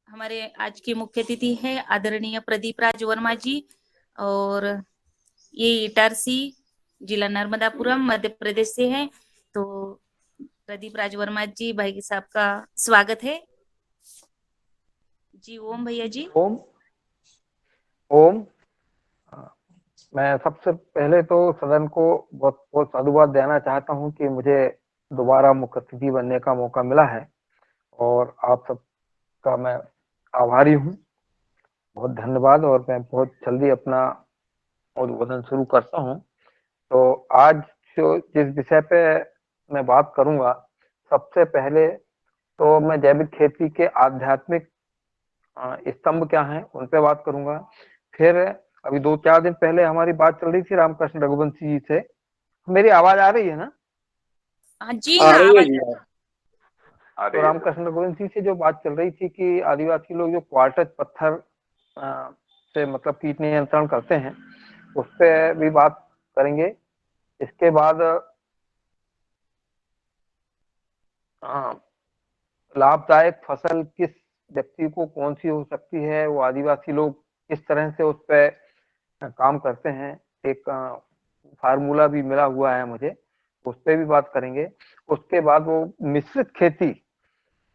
हमारे आज के मुख्य अतिथि है आदरणीय प्रदीप राज वर्मा जी, और ये इटारसी जिला नर्मदापुरम मध्य प्रदेश से है। तो प्रदीप राज वर्मा जी भाई साहब का स्वागत है जी। ओम भैया जी। ओम ओम। मैं सबसे पहले तो सदन को बहुत बहुत साधुवाद देना चाहता हूं कि मुझे दोबारा मुख्य अतिथि बनने का मौका मिला है और आप सबका मैं आभारी हूं। बहुत धन्यवाद। और मैं बहुत जल्दी अपना उद्बोधन शुरू करता हूं। तो आज जो जिस विषय पे मैं बात करूंगा, सबसे पहले तो मैं जैविक खेती के आध्यात्मिक स्तंभ क्या हैं उन पे बात करूंगा। फिर अभी 2-4 दिन पहले हमारी बात चल रही थी रामकृष्ण रघुवंशी जी से। मेरी आवाज आ रही है ना? हाँ जी, आ हाँ रही है आवाज। जी। आ तो रही है सर। रामकृष्ण रघुवंशी से जो बात चल रही थी कि आदिवासी लोग जो क्वार्टज पत्थर से मतलब कीट नियंत्रण करते हैं, उस पर भी बात करेंगे। इसके बाद लाभदायक फसल किस व्यक्ति को कौन सी हो सकती है, वो आदिवासी लोग किस तरह से उस पर काम करते हैं। एक फार्मूला भी मिला हुआ है मुझे, उस पर भी बात करेंगे। उसके बाद वो मिश्रित खेती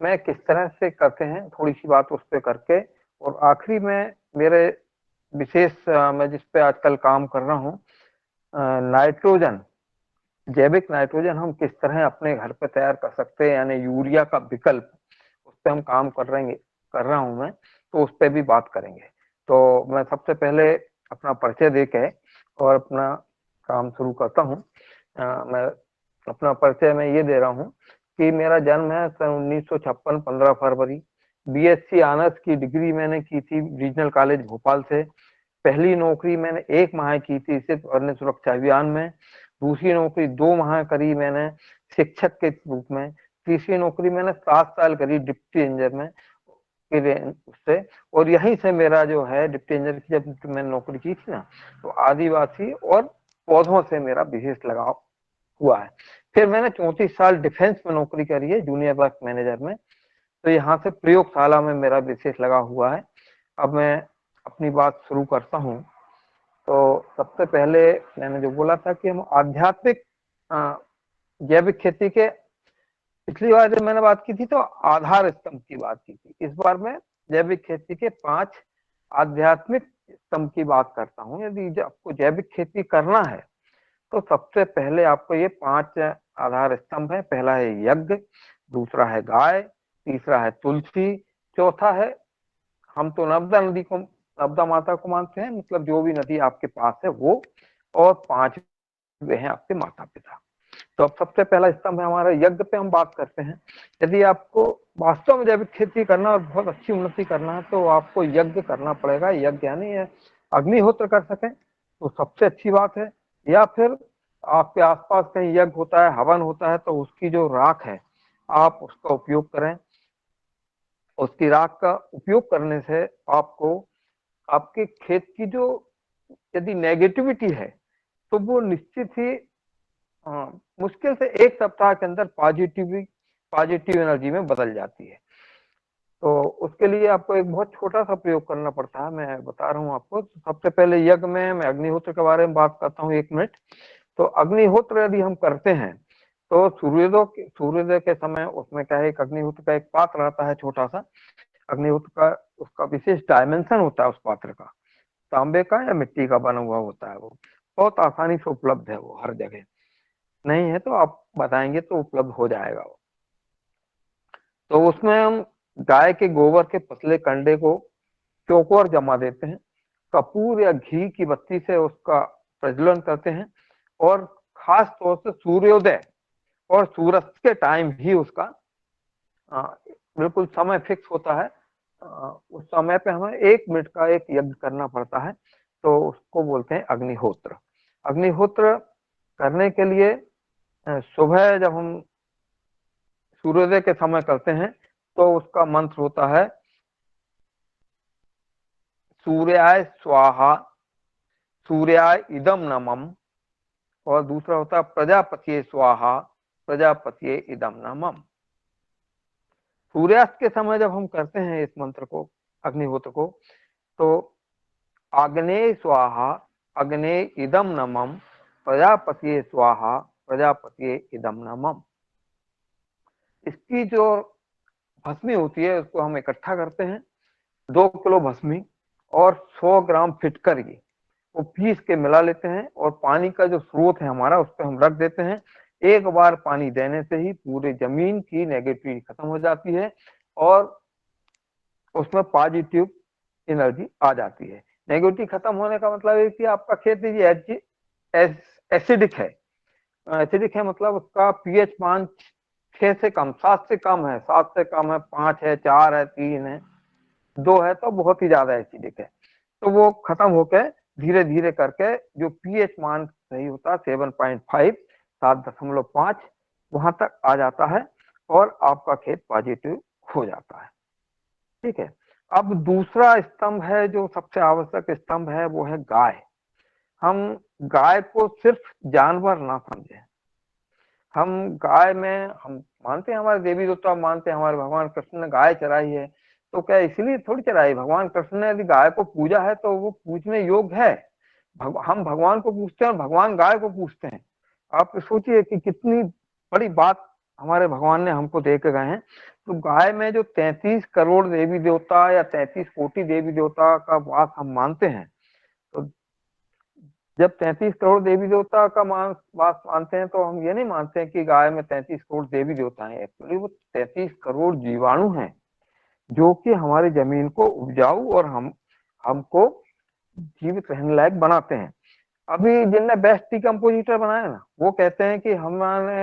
में किस तरह से करते हैं, थोड़ी सी बात उस पर करके, और आखिरी में मेरे विशेष मैं जिस पे आजकल काम कर रहा हूँ, नाइट्रोजन, जैविक नाइट्रोजन हम किस तरह अपने घर पे तैयार कर सकते हैं, यानी यूरिया का विकल्प, उस पर हम काम कर रहा हूं मैं। तो उस पर भी बात करेंगे। तो मैं सबसे पहले अपना परिचय देके और अपना काम शुरू करता हूं। मैं अपना परिचय में ये दे रहा हूं कि मेरा जन्म है सन 1956, 15 फरवरी। बीएससी ऑनर्स की डिग्री मैंने की थी रीजनल कॉलेज भोपाल से। पहली नौकरी मैंने 1 माह की थी सिर्फ अग्नि सुरक्षा अभियान में। दूसरी नौकरी 2 माह करी मैंने शिक्षक के रूप में। तीसरी नौकरी मैंने 7 साल करी डिप्टी इंजीनियर में उससे। और यहीं से मेरा जो है डिप्टी इंजीनियर की जब मैंने नौकरी की थी ना, तो आदिवासी और पौधों से मेरा विशेष लगाव हुआ है। फिर मैंने 34 साल डिफेंस में नौकरी करी है जूनियर वर्क मैनेजर में। तो यहाँ से प्रयोगशाला में मेरा विशेष लगा हुआ है। अब मैं अपनी बात शुरू करता हूँ। तो सबसे पहले मैंने जो बोला था कि हम आध्यात्मिक जैविक खेती के, पिछली बार जब मैंने बात की थी तो आधार स्तंभ की बात की थी। इस बार मैं जैविक खेती के 5 आध्यात्मिक स्तंभ की बात करता हूँ। यदि आपको जैविक खेती करना है तो सबसे पहले आपको ये 5 आधार स्तंभ है। पहला है यज्ञ, दूसरा है गाय, तीसरा है तुलसी, चौथा है, हम तो नर्मदा माता को मानते हैं, मतलब जो भी नदी आपके पास है वो, और 5वें हैं आपके माता पिता। तो अब सबसे पहला स्तंभ है हमारा यज्ञ पे हम बात करते हैं। यदि आपको वास्तव में जैविक खेती करना और बहुत अच्छी उन्नति करना है तो आपको यज्ञ करना पड़ेगा। यज्ञ यानी अग्निहोत्र कर सकें तो सबसे अच्छी बात है, या फिर आपके आसपास कहीं यज्ञ होता है, हवन होता है, तो उसकी जो राख है आप उसका उपयोग करें। उसकी राख का उपयोग करने से आपको आपके खेत की जो यदि नेगेटिविटी है तो वो निश्चित ही मुश्किल से 1 सप्ताह के अंदर पॉजिटिव एनर्जी में बदल जाती है। तो उसके लिए आपको एक बहुत छोटा सा प्रयोग करना पड़ता है, मैं बता रहा हूँ आपको। तो सबसे पहले यज्ञ में मैं अग्निहोत्र के बारे में बात करता हूँ 1 मिनट। तो अग्निहोत्र यदि हम करते हैं तो सूर्योदय के समय उसमें क्या है, एक अग्निहोत्र का एक पात्र आता है छोटा सा। अग्निहोत्र का उसका विशेष डायमेंशन होता है उस पात्र का, तांबे का या मिट्टी का बना हुआ होता है। वो बहुत आसानी से उपलब्ध है, वो हर जगह नहीं है तो आप बताएंगे तो उपलब्ध हो जाएगा वो। तो उसमें हम गाय के गोबर के पतले कंडे को चौकोर जमा देते हैं, कपूर या घी की बत्ती से उसका प्रज्वलन करते हैं, और खास तौर से सूर्योदय और सूरज के टाइम ही उसका बिल्कुल समय फिक्स होता है। उस समय पे हमें 1 मिनट का एक यज्ञ करना पड़ता है, तो उसको बोलते हैं अग्निहोत्र। अग्निहोत्र करने के लिए सुबह जब हम सूर्योदय के समय करते हैं तो उसका मंत्र होता है सूर्याय स्वाहा, सूर्याय इदम नमम, और दूसरा होता है प्रजापति स्वाहा, प्रजापति इदम नमम। सूर्यास्त के समय जब हम करते हैं इस मंत्र को, अग्निहोत्र को, तो आग्नेय स्वाहा अग्ने इदम नमम प्रजापति स्वाहा प्रजापति इदम नमम। इसकी जो भस्मी होती है उसको हम इकट्ठा करते हैं, 2 किलो भस्मी और 100 ग्राम फिटकरी वो पीस के मिला लेते हैं, और पानी का जो स्रोत है हमारा उस पर हम रख देते हैं। एक बार पानी देने से ही पूरे जमीन की नेगेटिविटी खत्म हो जाती है और उसमें पॉजिटिव एनर्जी आ जाती है। नेगेटिविटी खत्म होने का मतलब है कि आपका खेत एसिडिक है। एसिडिक है मतलब उसका पीएच मान 6 से कम, 7 से कम है, 7 से कम है, 5 है, 4 है, 3 है, 2 है, तो बहुत ही ज्यादा एसिडिक है। तो वो खत्म होकर धीरे धीरे करके जो पीएच मान सही होता है 7.5, 7.5 वहां तक आ जाता है और आपका खेत पॉजिटिव हो जाता है। ठीक है। अब दूसरा स्तंभ है जो सबसे आवश्यक स्तंभ है, वो है गाय। हम गाय को सिर्फ जानवर ना समझें। हम गाय में हम मानते हैं हमारे देवी देवता, मानते हैं हमारे भगवान कृष्ण ने गाय चराई है, तो क्या इसलिए थोड़ी चराई? भगवान कृष्ण ने यदि गाय को पूजा है तो वो पूजने योग्य है। हम भगवान को पूछते हैं और भगवान गाय को पूछते हैं। आप सोचिए कि कितनी बड़ी बात हमारे भगवान ने हमको दे के गए हैं। तो गाय में जो 33 करोड़ देवी देवता या 33 कोटि देवी देवता का वास हम मानते हैं, तो जब 33 करोड़ देवी देवता का वास मानते हैं तो हम ये नहीं मानते हैं कि गाय में 33 करोड़ देवी देवता हैं। एक्चुअली वो 33 करोड़ जीवाणु हैं जो कि हमारी जमीन को उपजाऊ और हमको जीवित रहने लायक बनाते हैं। अभी जिनने बेस्ट डिकम्पोजिटर बनाया ना, वो कहते हैं कि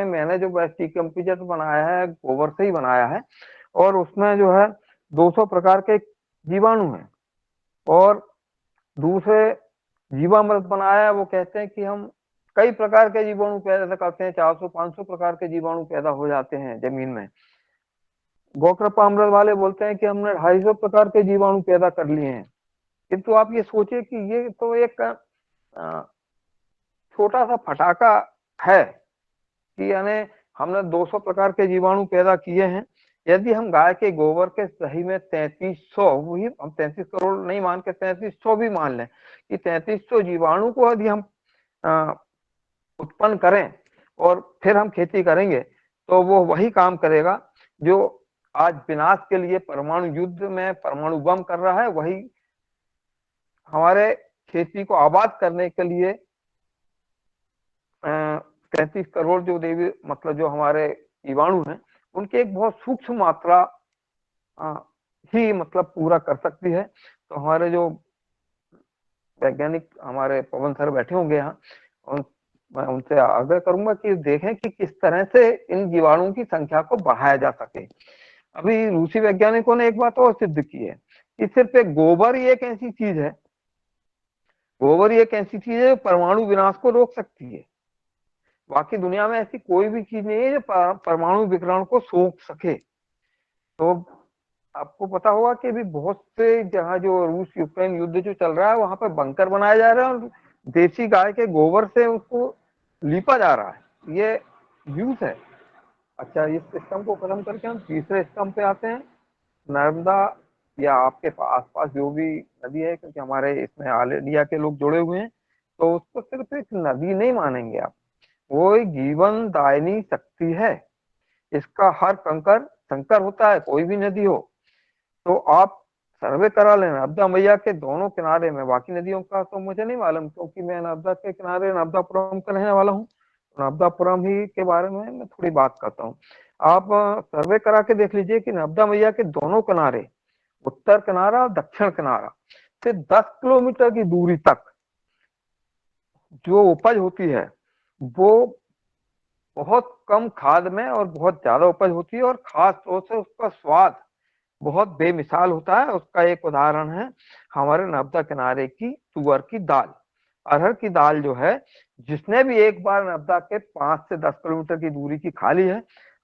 मैंने जो बेस्ट डिकम्पोजिटर बनाया है गोबर से ही बनाया है, और उसमें जो है 200 प्रकार के जीवाणु हैं, और दूसरे जीवामृत बनाया है। वो कहते हैं कि हम कई प्रकार के जीवाणु पैदा करते हैं, 400-500 प्रकार के जीवाणु पैदा हो जाते हैं जमीन में। गोकृपामृत वाले बोलते हैं कि हमने 250 प्रकार के जीवाणु पैदा कर लिए हैं। किंतु आप ये सोचिए कि ये तो एक छोटा सा फटाका है कि यानी हमने 200 प्रकार के जीवाणु पैदा किए हैं। यदि हम गाय के गोबर के सही में 3300, वही हम 33 करोड़ नहीं मान के 3300 भी मान लें कि 3300 जीवाणु को यदि हम उत्पन्न करें और फिर हम खेती करेंगे, तो वो वही काम करेगा जो आज विनाश के लिए परमाणु युद्ध में परमाणु बम कर रहा है। वही हमारे खेती को आबाद करने के लिए 33 करोड़ जो देवी मतलब जो हमारे जीवाणु हैं उनकी एक बहुत सूक्ष्म मात्रा ही मतलब पूरा कर सकती है। तो हमारे जो वैज्ञानिक हमारे पवन सर बैठे होंगे यहाँ, मैं उनसे आग्रह करूंगा कि देखें कि किस तरह से इन जीवाणुओं की संख्या को बढ़ाया जा सके। अभी रूसी वैज्ञानिकों ने एक बात और सिद्ध की है कि सिर्फ एक गोबर ही एक ऐसी चीज है, गोबर ही एक ऐसी चीज है जो परमाणु विनाश को रोक सकती है। बाकी दुनिया में ऐसी कोई भी चीज नहीं है जो परमाणु विकिरण को सोख सके। तो आपको पता होगा कि अभी बहुत से जहाँ जो रूस यूक्रेन युद्ध जो चल रहा है वहां पर बंकर बनाए जा रहे हैं और देसी गाय के गोबर से उसको लीपा जा रहा है। ये यूज है। अच्छा, इस सिस्टम को खत्म करके हम तीसरे स्तंभ पे आते हैं, नर्मदा या आपके आस पास जो भी नदी है, क्योंकि हमारे इसमें ऑल इंडिया के लोग जुड़े हुए हैं, तो उसको सिर्फ एक नदी नहीं मानेंगे आप, वो एक जीवन दायिनी शक्ति है। इसका हर कंकर संकर होता है, कोई भी नदी हो। तो आप सर्वे करा लेना नर्मदा मैया के दोनों किनारे में। बाकी नदियों का तो मुझे नहीं मालूम, क्योंकि मैं नर्मदा के किनारे नर्मदापुरम का रहने वाला हूँ। नर्मदापुरम ही के बारे में मैं थोड़ी बात करता हूँ। आप सर्वे करा के देख लीजिए कि नर्मदा मैया के दोनों किनारे, उत्तर किनारा और दक्षिण किनारा से 10 किलोमीटर की दूरी तक जो उपज होती है वो बहुत कम खाद में और बहुत ज्यादा उपज होती है, और खास तौर से उसका स्वाद बहुत बेमिसाल होता है। उसका एक उदाहरण है हमारे नर्मदा किनारे की तुअर की दाल। अरहर की दाल जो है, जिसने भी एक बार नर्मदा के 5 से 10 किलोमीटर की दूरी की खा ली है,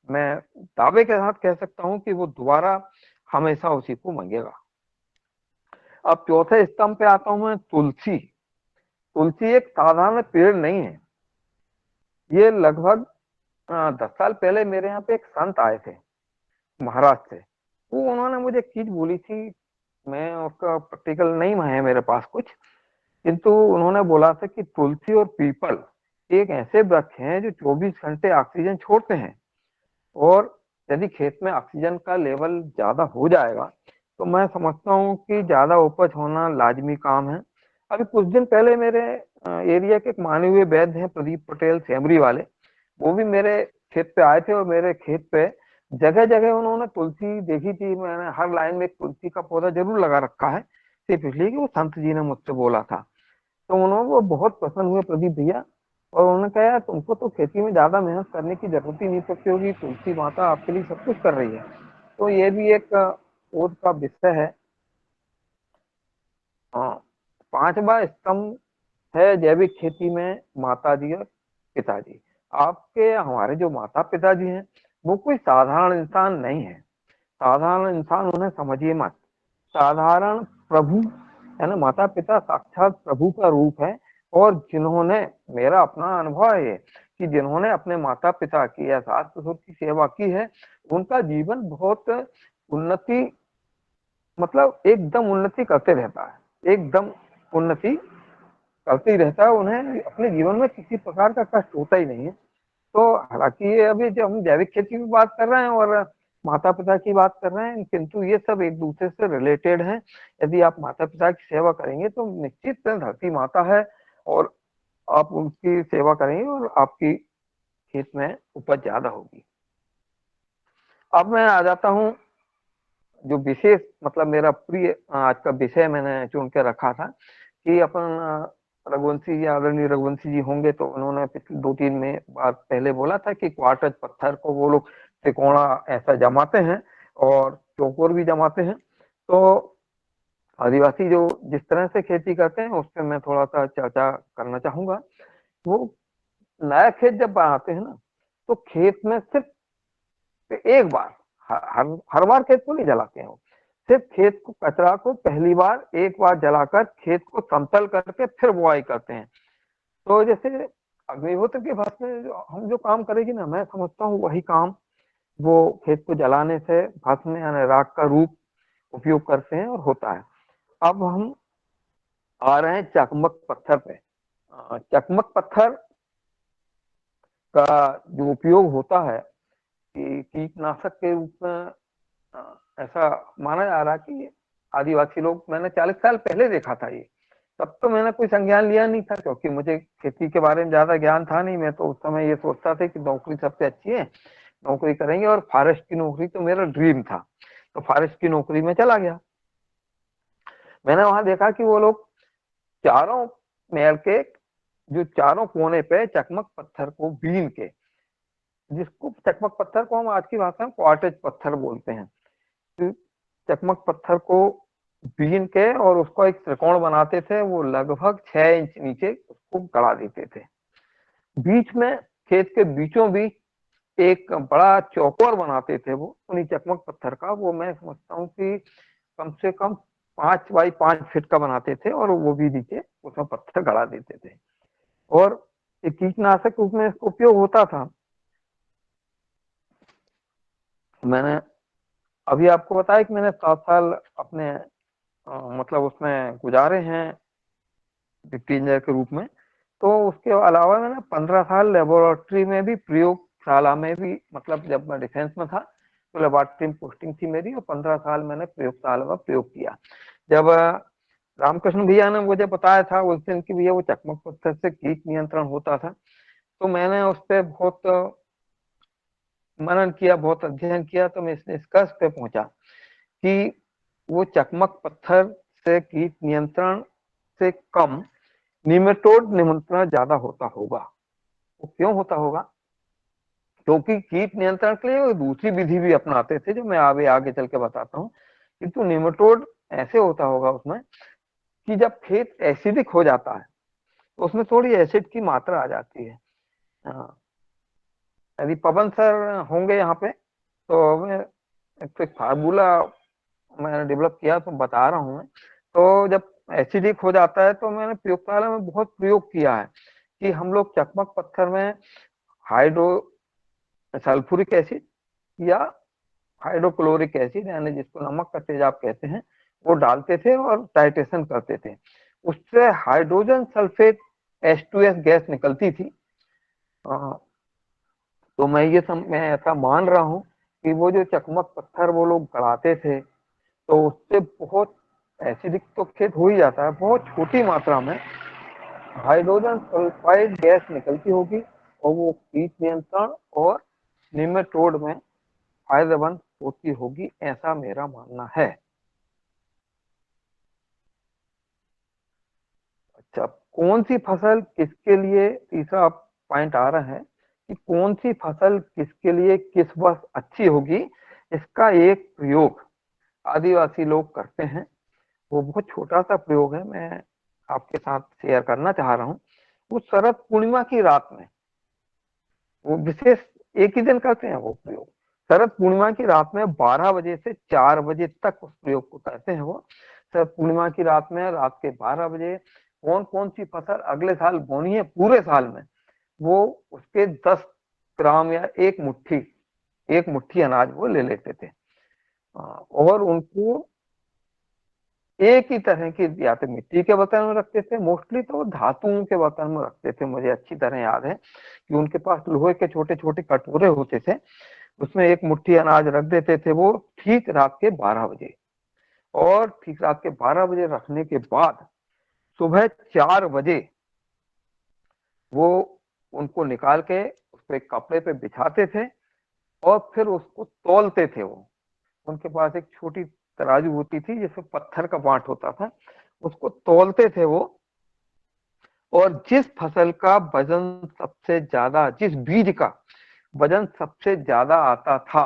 मैं दावे के साथ कह सकता हूं कि वो दोबारा हमेशा उसी को मांगेगा। अब चौथे स्तंभ पे आता हूं मैं, तुलसी। तुलसी एक साधारण पेड़ नहीं है। ये लगभग 10 साल पहले मेरे यहाँ पे एक संत आए थे महाराष्ट्र से। तो उन्होंने मुझे एक चीज बोली थी, मैं उसका प्रैक्टिकल नहीं है मेरे पास कुछ, किंतु उन्होंने बोला था कि तुलसी और पीपल एक ऐसे वृक्ष हैं जो 24 घंटे ऑक्सीजन छोड़ते हैं, और यदि खेत में ऑक्सीजन का लेवल ज्यादा हो जाएगा तो मैं समझता हूँ कि ज्यादा उपज होना लाजमी काम है। अभी कुछ दिन पहले मेरे एरिया के एक माने हुए वैद्य हैं, प्रदीप पटेल सेमरी वाले, वो भी मेरे खेत पे आए थे, और मेरे खेत पे जगह जगह उन्होंने तुलसी देखी थी, मैंने हर लाइन में एक तुलसी का पौधा जरूर लगा रखा है, सिर्फ इसलिए कि वो संत जी ने मुझसे बोला था। तो उन्होंने वो बहुत पसंद हुए प्रदीप भैया, और उन्होंने कहा यार तुमको तो खेती में ज्यादा मेहनत करने की जरूरत ही नहीं पड़ती होगी, तुलसी माता आपके लिए सब कुछ कर रही है। तो ये भी एक शोध का विषय है। हाँ, पांचवा स्तंभ है जैविक खेती में माता जी और पिताजी। आपके हमारे जो माता पिताजी हैं वो कोई साधारण इंसान नहीं है। साधारण इंसान उन्हें समझिए मत, साधारण प्रभु है ना, माता पिता साक्षात प्रभु का रूप है। और जिन्होंने, मेरा अपना अनुभव है ये, कि जिन्होंने अपने माता पिता की या सास ससुर की सेवा की है, उनका जीवन बहुत उन्नति, मतलब एकदम उन्नति करते रहता है, एकदम उन्नति करते ही रहता है, उन्हें अपने जीवन में किसी प्रकार का कष्ट होता ही नहीं है। तो हालांकि ये अभी जब हम जैविक खेती की बात कर रहे हैं और माता पिता की बात कर रहे हैं, किंतु ये सब एक दूसरे से रिलेटेड हैं। यदि आप माता पिता की सेवा करेंगे तो निश्चित धरती माता है, और आप उनकी सेवा करेंगे और आपकी खेत में उपज ज्यादा होगी। अब मैं आ जाता हूँ जो विशेष, मतलब मेरा प्रिय आज का विषय मैंने चुन के रखा था, कि अपन रघुवंशी जी, आदरणीय रघुवंशी जी होंगे तो उन्होंने पिछले 2-3 में बार पहले बोला था कि क्वार्टज पत्थर को वो लोग त्रिकोणा ऐसा जमाते हैं और चौकोर भी जमाते हैं। तो आदिवासी जो जिस तरह से खेती करते हैं उस पर मैं थोड़ा सा चर्चा करना चाहूंगा। वो नया खेत जब बनाते हैं ना, तो खेत में सिर्फ एक बार, हर बार खेत को नहीं जलाते हैं वो, सिर्फ खेत को, कचरा को पहली बार एक बार जलाकर खेत को समतल करके फिर बुआई करते हैं। तो जैसे अग्निहोत्र के भस्म में हम जो काम करेगी ना, मैं समझता हूँ वही काम वो खेत को जलाने से भस्म यानी राख का रूप उपयोग करते हैं और होता है। अब हम आ रहे हैं चकमक पत्थर पे। चकमक पत्थर का जो उपयोग होता है कि कीटनाशक के रूप में, ऐसा माना जा रहा है कि आदिवासी लोग, मैंने 40 साल पहले देखा था ये, तब तो मैंने कोई संज्ञान लिया नहीं था क्योंकि मुझे खेती के बारे में ज्यादा ज्ञान था नहीं। मैं तो उस समय ये सोचता था कि नौकरी सबसे अच्छी है, नौकरी करेंगे, और फॉरेस्ट की नौकरी तो मेरा ड्रीम था, तो फॉरेस्ट की नौकरी में चला गया। मैंने वहां देखा कि वो लोग चारों मेड़ के जो चारों कोने पे चकमक पत्थर को बीन के, जिसको चकमक पत्थर को हम आज की भाषा में क्वार्टेज पत्थर बोलते हैं, तो चकमक पत्थर को बीन के और उसको एक त्रिकोण बनाते थे, वो लगभग 6 इंच नीचे उसको गड़ा देते थे। बीच में, खेत के बीचों बीच एक बड़ा चौकोर बनाते थे वो उन्हीं चकमक पत्थर का। वो मैं समझता हूँ कि कम से कम 5 बाई 5 फीट का बनाते थे, और वो भी नीचे उसमें पत्थर गड़ा देते थे, और एक कीटनाशक रूप में इसका उपयोग होता था। मैंने अभी आपको बताया कि मैंने 7 साल अपने मतलब उसमें गुजारे हैं इंजीनियर के रूप में। तो उसके अलावा मैंने 15 साल लेबोरेटरी में भी, प्रयोगशाला में भी, मतलब जब मैं डिफेंस में था तो लेबोरेटरी में पोस्टिंग थी मेरी, और 15 साल मैंने प्रयोगशाला में प्रयोग किया। जब रामकृष्ण भैया ने मुझे बताया था उस दिन की भैया वो चकमक पत्थर से कीट नियंत्रण होता था, तो मैंने उस पर बहुत मनन किया, बहुत अध्ययन किया, तो मैं इस निष्कर्ष पे पहुंचा कि वो चकमक पत्थर से कीट नियंत्रण से कम निमेटोड नियंत्रण ज्यादा होता होगा। वो क्यों होता होगा? क्योंकि कीट नियंत्रण के लिए वो दूसरी विधि भी अपनाते थे जो मैं आगे आगे चल के बताता हूँ, किंतु निमेटोड ऐसे होता होगा उसमें कि जब खेत एसिडिक हो जाता है तो उसमें थोड़ी एसिड की मात्रा आ जाती है। यदि पवन सर होंगे यहाँ पे तो मैं एक फार्मूला मैंने डेवलप किया तो बता रहा हूँ मैं। तो जब एसिडिक हो जाता है तो मैंने प्रयोगशाला में बहुत प्रयोग किया है कि हम लोग चकमक पत्थर में हाइड्रो सल्फ्यूरिक एसिड या हाइड्रोक्लोरिक एसिड यानी जिसको नमक का तेजाब कहते हैं वो डालते थे और टाइट्रेशन करते थे। उससे हाइड्रोजन सल्फेट H2S गैस निकलती थी। तो मैं ऐसा मान रहा हूँ कि वो जो चकमक पत्थर वो लोग गड़ाते थे तो उससे बहुत एसिडिक तो खेत हो ही जाता है, बहुत छोटी मात्रा में हाइड्रोजन सल्फाइड गैस निकलती होगी और वो कीट नियंत्रण और निमेटोड में फायदेमंद होती होगी, ऐसा मेरा मानना है। अच्छा, कौन सी फसल किसके लिए, तीसरा पॉइंट आ रहा है कि कौन सी फसल किसके लिए किस वर्ष अच्छी होगी, इसका एक प्रयोग आदिवासी लोग करते हैं। वो बहुत छोटा सा प्रयोग है, मैं आपके साथ शेयर करना चाह रहा हूँ। वो शरद पूर्णिमा की रात में, वो विशेष एक ही दिन करते हैं वो प्रयोग। शरद पूर्णिमा की रात में 12 बजे से 4 बजे तक उस प्रयोग को करते हैं वो। शरद पूर्णिमा की रात में रात के 12 बजे कौन कौन सी फसल अगले साल बोनी है पूरे साल में, वो उसके 10 ग्राम या एक मुट्ठी अनाज वो ले लेते थे। और उनको एक ही तरह की, या तो मिट्टी के बर्तन में रखते थे, मोस्टली तो धातुओं के बर्तन में रखते थे। मुझे अच्छी तरह याद है कि उनके पास लोहे के छोटे छोटे कटोरे होते थे, उसमें एक मुट्ठी अनाज रख देते थे वो ठीक रात के 12 बजे। और ठीक रात के 12 बजे रखने के बाद सुबह 4 बजे वो उनको निकाल के उसको एक कपड़े पे बिछाते थे और फिर उसको तौलते थे। वो उनके पास एक छोटी तराजू होती थी जिसमें पत्थर का बांट होता था, उसको तौलते थे वो। और जिस फसल का वजन सबसे ज्यादा, जिस बीज का वजन सबसे ज्यादा आता था,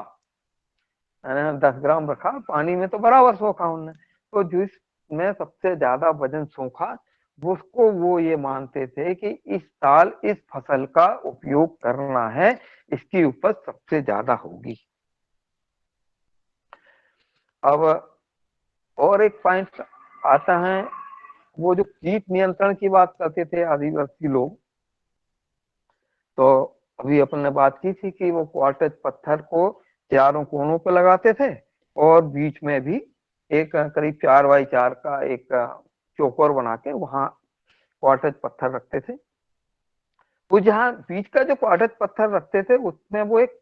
10 ग्राम रखा पानी में तो बराबर सोखा उनने, तो जिसमें सबसे ज्यादा वजन सोखा उसको वो ये मानते थे कि इस साल इस फसल का उपयोग करना है, इसकी उपज सबसे ज्यादा होगी। अब और एक पॉइंट आता है, वो जो कीट नियंत्रण की बात करते थे आदिवासी लोग, तो अभी अपन ने बात की थी कि वो क्वार्टज पत्थर को चारों कोनों पे लगाते थे और बीच में भी एक करीब 4x4 का एक चौकोर बना के वहां क्वार्टज पत्थर रखते थे। वो जहाँ बीच का जो क्वार्टज पत्थर रखते थे उसमें वो एक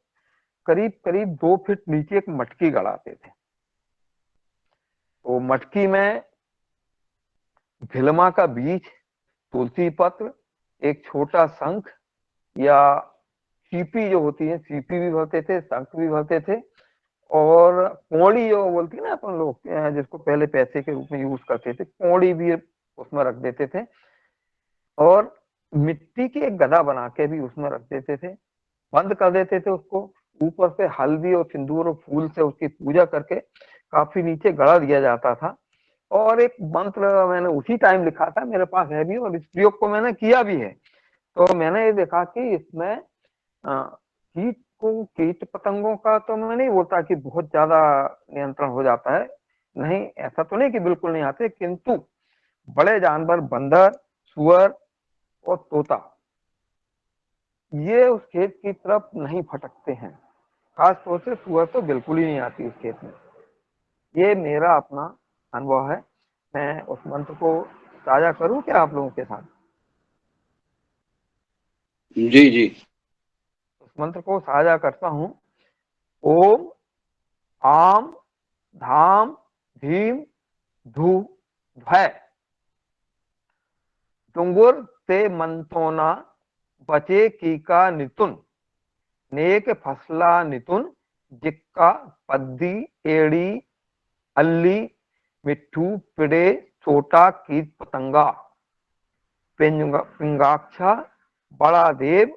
करीब करीब 2 फीट नीचे एक मटकी गड़ाते थे। तो मटकी में भिलमा का बीज, तुलसी पत्र, एक छोटा शंख या सीपी जो होती है, सीपी भी भरते थे, शंख भी भरते थे, और कौड़ी जो बोलती है ना अपन लोग, जिसको पहले पैसे के रूप में यूज करते थे, कौड़ी भी उसमें रख देते थे। और मिट्टी की एक गदा बना के भी उसमें रख देते थे, बंद कर देते थे उसको। ऊपर से हल्दी और सिंदूर और फूल से उसकी पूजा करके काफी नीचे गड़ा दिया जाता था। और एक मंत्र मैंने उसी टाइम लिखा था, मेरे पास है भी, और इस प्रयोग को मैंने किया भी है। तो मैंने ये देखा कि इसमें कीट पतंगों का तो मैं नहीं बोलता कि बहुत ज्यादा नियंत्रण हो जाता है, नहीं, ऐसा तो नहीं कि बिल्कुल नहीं आते, किंतु बड़े जानवर, बंदर, सुअर और तोता, ये उस खेत की तरफ नहीं फटकते हैं। खास तौर से सुअर तो बिल्कुल ही नहीं आती उस खेत में। ये मेरा अपना अनुभव है। मैं उस मंत्र को साझा करूं क्या आप लोगों के साथ? जी जी। उस मंत्र को साझा करता हूं। ओम आम धाम धीम धू भय डुंगुर ते मंतोना बचे की का नितुन नेक फसला नितुन जिक्का पद्दी एड़ी अल्ली मिट्ठू पिड़े छोटा कीट पतंगा पिंगाक्षा बड़ा देव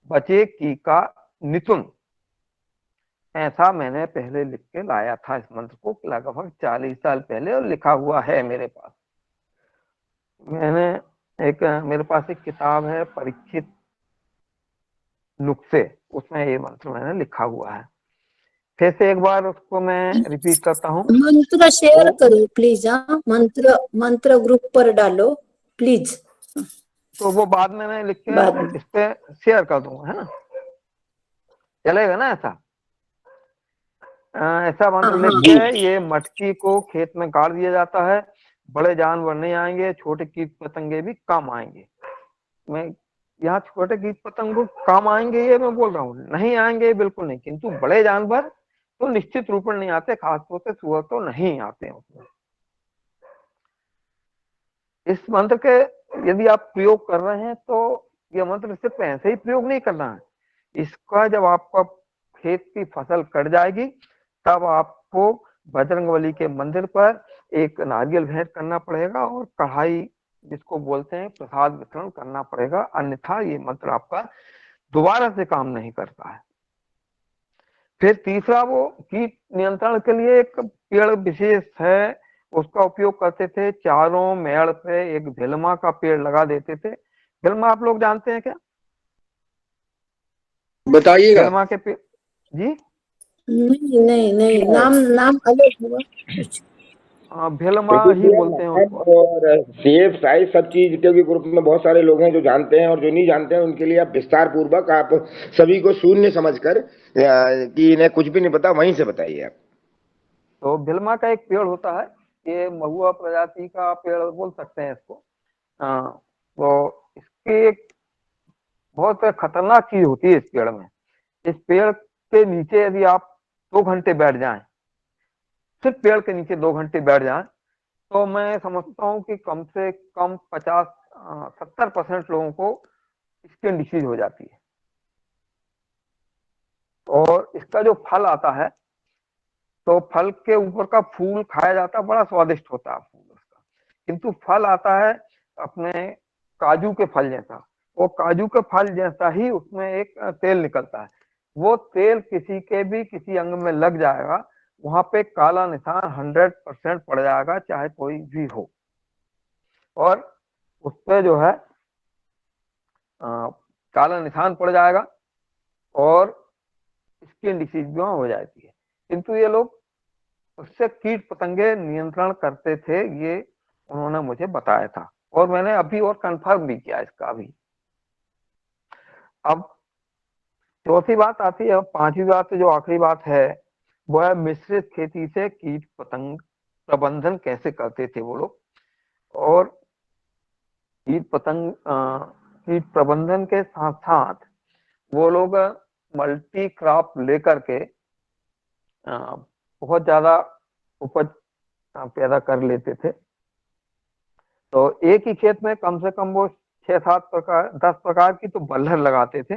बचे की का नितुन। ऐसा मैंने पहले लिख के लाया था इस मंत्र को लगभग 40 साल पहले, और लिखा हुआ है मेरे पास। मेरे पास एक किताब है परीक्षित नुस्खे, उसमें ये मंत्र मैंने लिखा हुआ है। फिर से एक बार उसको मैं रिपीट करता हूँ। मंत्र शेयर करो प्लीज। हाँ, मंत्र मंत्र ग्रुप पर डालो प्लीज। तो वो बाद में मैं लिख बाद के में इस पे शेयर कर दूंगा, है ना, चलेगा ना ऐसा? ऐसा मंत्र हाँ लिखते हैं, ये मटकी को खेत में गाड़ दिया जाता है, बड़े जानवर नहीं आएंगे, छोटे कीट पतंगे भी काम आएंगे। मैं यहाँ छोटे कीट पतंगों काम आएंगे ये मैं बोल रहा हूँ, नहीं आएंगे बिल्कुल नहीं, किंतु बड़े जानवर तो निश्चित रूप में नहीं आते, खासतौर से सुअर तो नहीं आते हैं उसमें। इस मंत्र के यदि आप प्रयोग कर रहे हैं तो यह मंत्र सिर्फ ऐसे ही प्रयोग नहीं करना है, इसका जब आपका खेत की फसल कट जाएगी तब आपको बजरंगबली के मंदिर पर एक नारियल भेंट करना पड़ेगा और कढ़ाई जिसको बोलते हैं प्रसाद वितरण करना पड़ेगा, अन्यथा ये मंत्र आपका दोबारा से काम नहीं करता है। फिर तीसरा, वो कीट नियंत्रण के लिए एक पेड़ विशेष है, उसका उपयोग करते थे, चारों मेड़ पे एक भिलमा का पेड़ लगा देते थे। भिलमा आप लोग जानते हैं क्या? बताइएगा। भिलमा के पेड़ जी, नहीं नहीं नहीं, नाम अलग हुआ कुछ। भिलमा क्योंकि ही भैया बोलते हैं नाम उसको। और सेफ साइज सब चीज, क्योंकि ग्रुप में बहुत सारे लोग हैं जो जानते हैं और जो नहीं जानते हैं, उनके लिए आप विस्तार पूर्वक आप सभी को शून्य समझकर कि इन्हें कुछ भी नहीं पता वहीं से बताइए आप। तो भिलमा का एक पेड़ होता है, ये महुआ प्रजाति का पेड़ बोल सकते हैं इसको। तो इसकी एक बहुत खतरनाक चीज होती है इस पेड़ में। इस पेड़ के नीचे यदि आप 2 घंटे बैठ जाएं, सिर्फ पेड़ के नीचे 2 घंटे बैठ जाएं, तो मैं समझता हूँ कि कम से कम 50-70% लोगों को स्किन डिसीज हो जाती है। और इसका जो फल आता है, तो फल के ऊपर का फूल खाया जाता है, बड़ा स्वादिष्ट होता है फूल उसका, किंतु फल आता है अपने काजू के फल जैसा। वो काजू के फल जैसा ही उसमें एक तेल निकलता है, वो तेल किसी के भी किसी अंग में लग जाएगा, वहां पे काला निशान 100% पड़ जाएगा, चाहे कोई भी हो। और उस पे जो है काला निशान पड़ जाएगा और स्किन डिसीज भी हो जाती है। किंतु ये लोग उससे कीट पतंगे नियंत्रण करते थे, ये उन्होंने मुझे बताया था और मैंने अभी और कंफर्म भी किया इसका भी। अब चौथी बात आती है, पांचवी बात जो आखिरी बात है, वो है मिश्रित खेती से कीट पतंग प्रबंधन कैसे करते थे वो लोग। और कीट प्रबंधन के साथ साथ वो लोग मल्टी क्रॉप लेकर के बहुत ज्यादा उपज पैदा कर लेते थे। तो एक ही खेत में कम से कम वो 6-7 प्रकार 10 प्रकार की तो बल्लर लगाते थे।